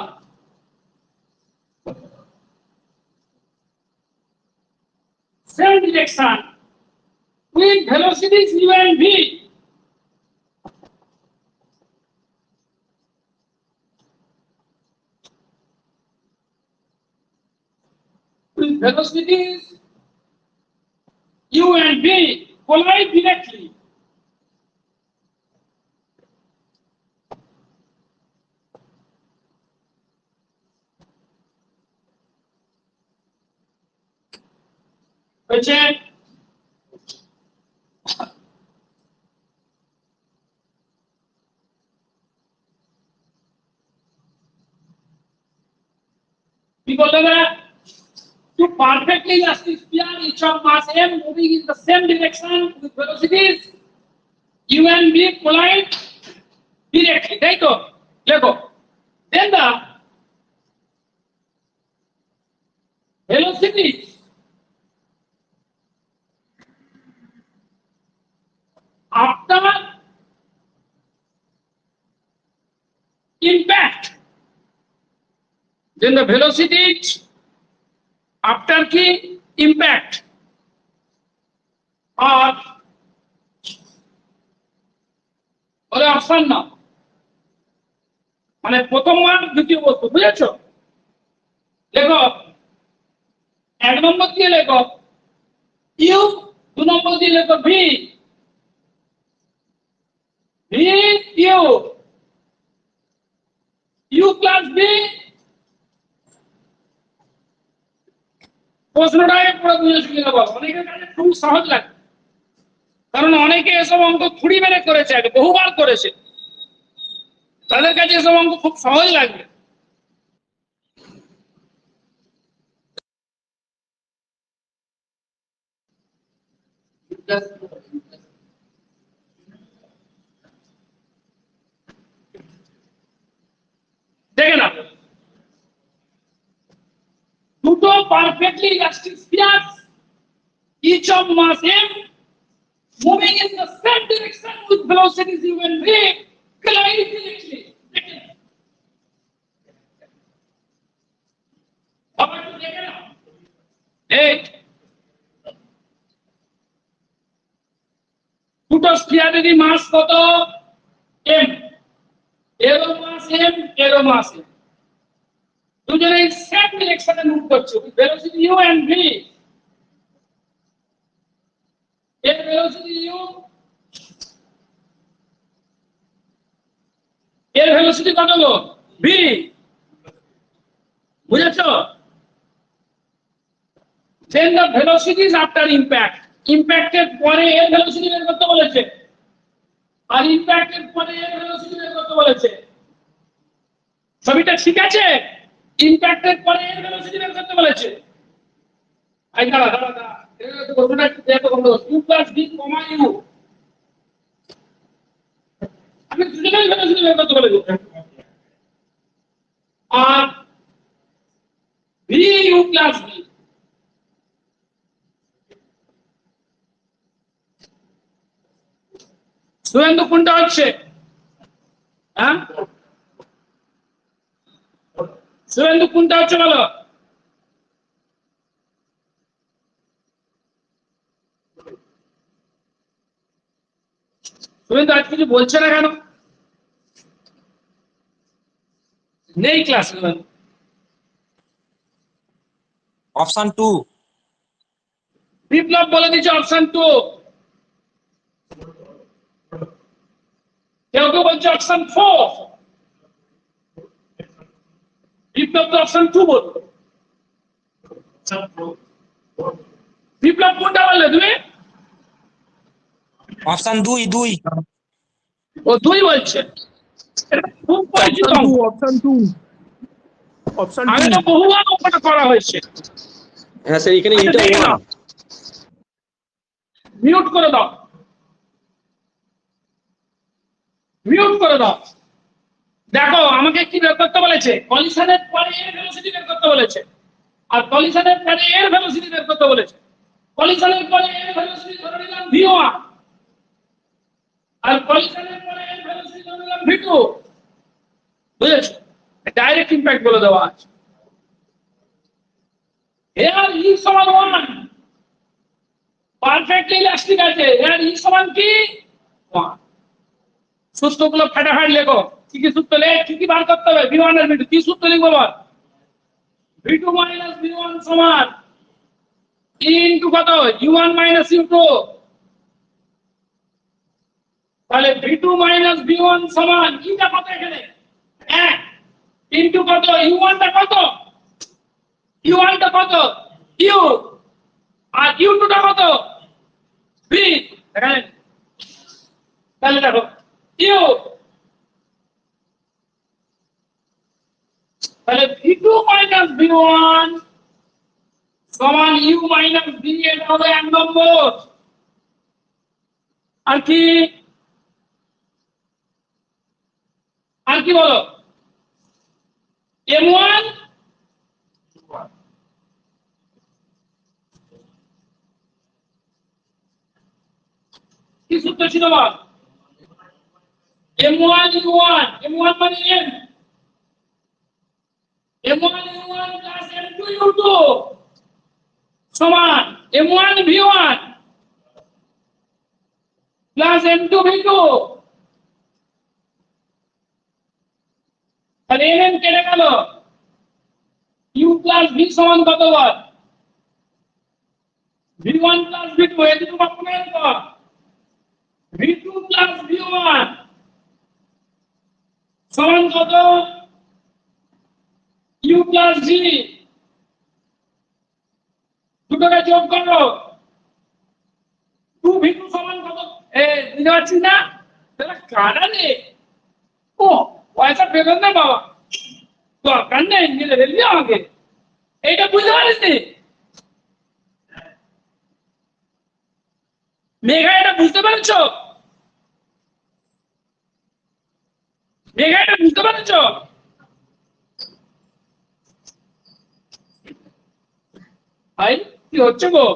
same direction with velocities u and v, with velocities u and v collide directly. হয়েছে? কি বললো না? To perfectly elastic sphere, each of mass m moving in the same direction with velocities u and v collide directly, তাই তো? লেখো। Then the velocity after impact, then the velocity after কি impact আর বলে option না, মানে প্রথম মান দ্বিতীয় বস্তু, বুঝেছো? লেখো 1 নম্বর দিয়ে লেখো ইউ, 2 নম্বর দিয়ে লেখো V, V U, U plus V. প্রশ্নটাই পুরো বুঝেছি কিনা বল? অনেকের কাছে খুব সহজ লাগে, কারণ অনেকে এসব অঙ্ক খুঁড়ি মেরে করেছে, আগে বহুবার করেছে, তাদের কাছে এসব অঙ্ক খুব সহজ লাগবে। দেখে না, দুটো perfectly elastic spheres each of mass m moving in the same direction with velocities u and v collide directly. আবার একটু দেখে নাও, এই দুটো স্পিয়ারেরই মাস কত? m, এরও মাস m, এরও মাস m, দুজনেই সেম ডিরেকশনে মুভ করছে with velocity u and v। এর velocity u, এর velocity কত গো? v, বুঝেছো? then the velocities after impact, impact এর পরে এর velocity বের করতে বলেছে, আর impact এর পরে এর velocity বের করতে বলেছে। ছবিটা ঠিক আছে? impact এর পরে এর velocity বের করতে বলেছে। আই দাঁড়া দাঁড়া দাঁড়া, এটা তো ঘটনা দেখো বন্ধু, u plus v, u, আমি দুজনেই velocity বের করতে বলেছি, আর v u plus v, Surendra কোনটা হচ্ছে? হ্যাঁ, সুরেন্দ্র কোনটা হচ্ছে বলো? সুরেন্দ্র আজ কিছু বলছে না কেন? নেই ক্লাস? অপশন 2। বিপ্লব বলে দিচ্ছে অপশন 2, কেউ কেউ বলছে অপশন 4, বিপ্লব তো অপশন 2 বলতো। বিপ্লব কোনটা বললে তুমি? অপশন 2 ও 2 বলছে, এটা খুব পরিচিত অঙ্ক। অপশন টু অপশন আগে তো বহুবার অঙ্কটা করা হয়েছে। হ্যাঁ স্যার এখানে আচ্ছা, এটা দেখে নাও। 1 মিউট করে দাও, মিউট করে দাও। দেখো আমাকে কি বের করতে বলেছে, কলিশনের পরে এর ভেলোসিটি বের করতে বলেছে, আর কলিশনের পরে এর ভেলোসিটি বের করতে বলেছে। কলিশনের পরে এর ভেলোসিটি ধরে নিলাম v1, আর কলিশনের পরে এর ভেলোসিটি ধরে নিলাম v2। বুঝেছো? ডাইরেক্ট ইমপ্যাক্ট বলে দেওয়া আছে। এর ই সমান 1, পারফেক্টলি ইলাস্টিক আছে। এর ই সমান কি 1। সূত্রগুলো ফাটাফাট লেখো। কি কি সূত্র লেখ, কি কি বার করতে হবে? v1 আর v2 কি সূত্র লিখবো বল? v2 মাইনাস v1 সমান e ইনটু কত, u1 মাইনাস u2। তাহলে v2 মাইনাস v1 সমান e টা কত এখানে 1 ইনটু কত, u1 টা কত, u1 টা কত u, আর u2 টা কত v। এখানে তাহলে দেখো u, তাহলে v2 মাইনাস v1 সমান u মাইনাস v, এটা হবে 1 নম্বর। আর কি, আর কি বলো, m1 কি সূত্র ছিল বল? m1 u1, m1 মানে m, m1 u1 plus m2 u2 সমান m1 v1 plus m2 v2। তাহলে m কেটে গেল, u প্লাস v সমান কত বল? v1 প্লাস v2, এই দুটো কম্পোনেন্ট কর। v2 প্লাস v1 সমান কত, u প্লাস v। দুটোকে যোগ করো, 2v2 সমান কত? বুঝতে পারছিস না? তাহলে কাটা নে, ও পয়সা ফেরত না বাবা, দরকার নেই, মিলে ফেলবি আমাকে। এইটা বুঝতে পারিস নি? মেঘা এটা বুঝতে পেরেছ? মেঘা এটা বুঝতে পেরেছ? ভাই কি হচ্ছে গো,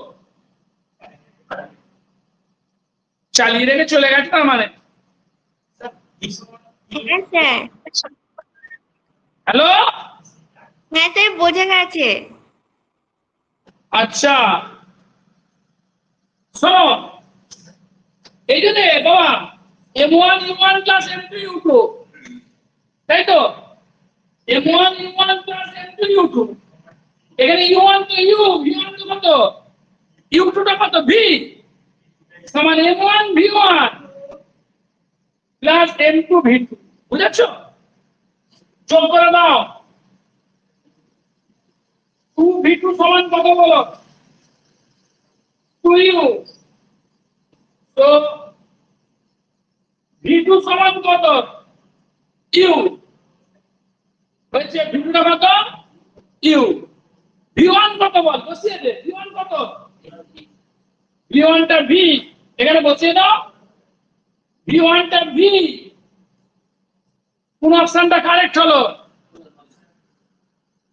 চালিয়ে রেখে চলে গেছে তার মানে? হ্যাঁ স্যার, হ্যালো, হ্যাঁ স্যার বোঝা গেছে। আচ্ছা শোনো, এই যে বাবা m1 u1 plus m2 u2, তাই তো? m1 u1 plus m2 u2, এখানে u1 তো u, v1 তো কত, u2 টা কত v, সমান m1 v1 plus m2 v2। বুঝেছো? যোগ করে দাও, 2v2 সমান কত বলো? 2u। তো v2 সমান কত, u হচ্ছে, v2 টা কত u, v1 কত বল, বসিয়ে দে। v1 কত, v1 টা v, এখানে বসিয়ে দাও। v1 টা v, কোন অপশনটা কারেক্ট হলো?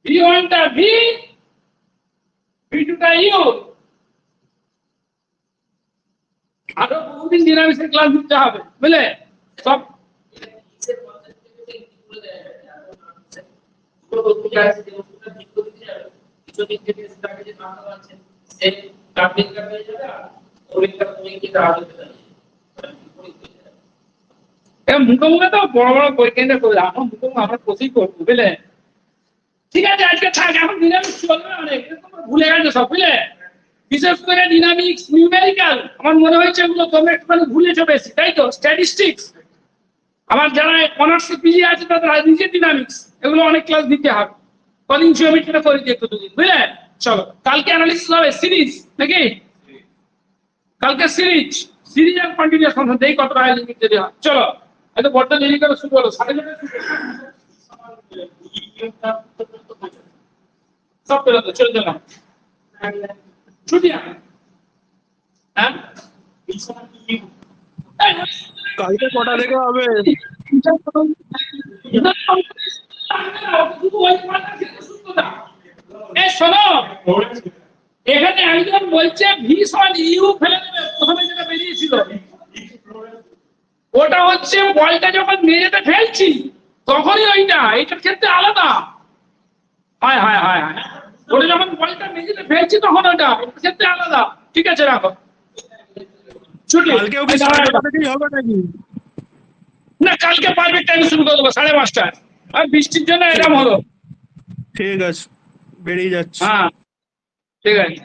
v1 টা v, v2 টা u। আরো বহুদিন নিরামিষের ক্লাস দিতে হবে, বুঝলে? সব মুখে মুখে তো বড় বড় পরীক্ষা করে, আমার মুখে মুখে আমরা কোচিং করবো, বুঝলে? ঠিক আছে, আজকে থাক, এখন নিরামিষ চলবে অনেক, ভুলে গেছে সব, বুঝলে? বিশেষ করে ডিনামিক্স, নিউমেরিক্যাল, আমার মনে হয়েছে এগুলো তোমরা একটুখানি ভুলেছো বেশি, তাই তো? স্ট্যাটিস্টিক্স, আমার যারা অনার্স পিজি আছে তাদের নিজে ডিনামিক্স, এগুলো অনেক ক্লাস দিতে হবে। কদিন জিওমেট্রিটা করে দিয়ে একটু দুদিন, বুঝলে? চলো, কালকে অ্যানালিসিস হবে, সিরিজ নাকি? কালকে সিরিজ আর কন্টিনিউয়াস ফাংশন দেই কতটা হাই লিমিট দেরি হয়। চলো, এত বড় দেরি করে শুরু হলো, 9:30 সব পেলো তো, চলে যাও ছুটি না, হ্যাঁ? কালকে কটা থেকে হবে? শোনো, এখানে একজন বলছে ভি সমান ইউ ফেলে দেবে, প্রথমে যেটা বেরিয়েছিল ওটা হচ্ছে বলটা যখন মেঝেতে ফেলছি তখনই ওইটা, এটার ক্ষেত্রে আলাদা। হায় হায় হায় হায়, ওটা যখন বলটা মেঝেতে ফেলছি তখন ওটা, এটার ক্ষেত্রে আলাদা। ঠিক আছে, রাখো ছুটি। কালকেও কি 9:30 থেকেই হবে নাকি? না, কালকে পারফেক্ট টাইম শুরু করে দেবো 5:30। আর বৃষ্টির জন্য এরকম হলো। ঠিক আছে, বেরিয়ে যাচ্ছে। হ্যাঁ, ঠিক আছে।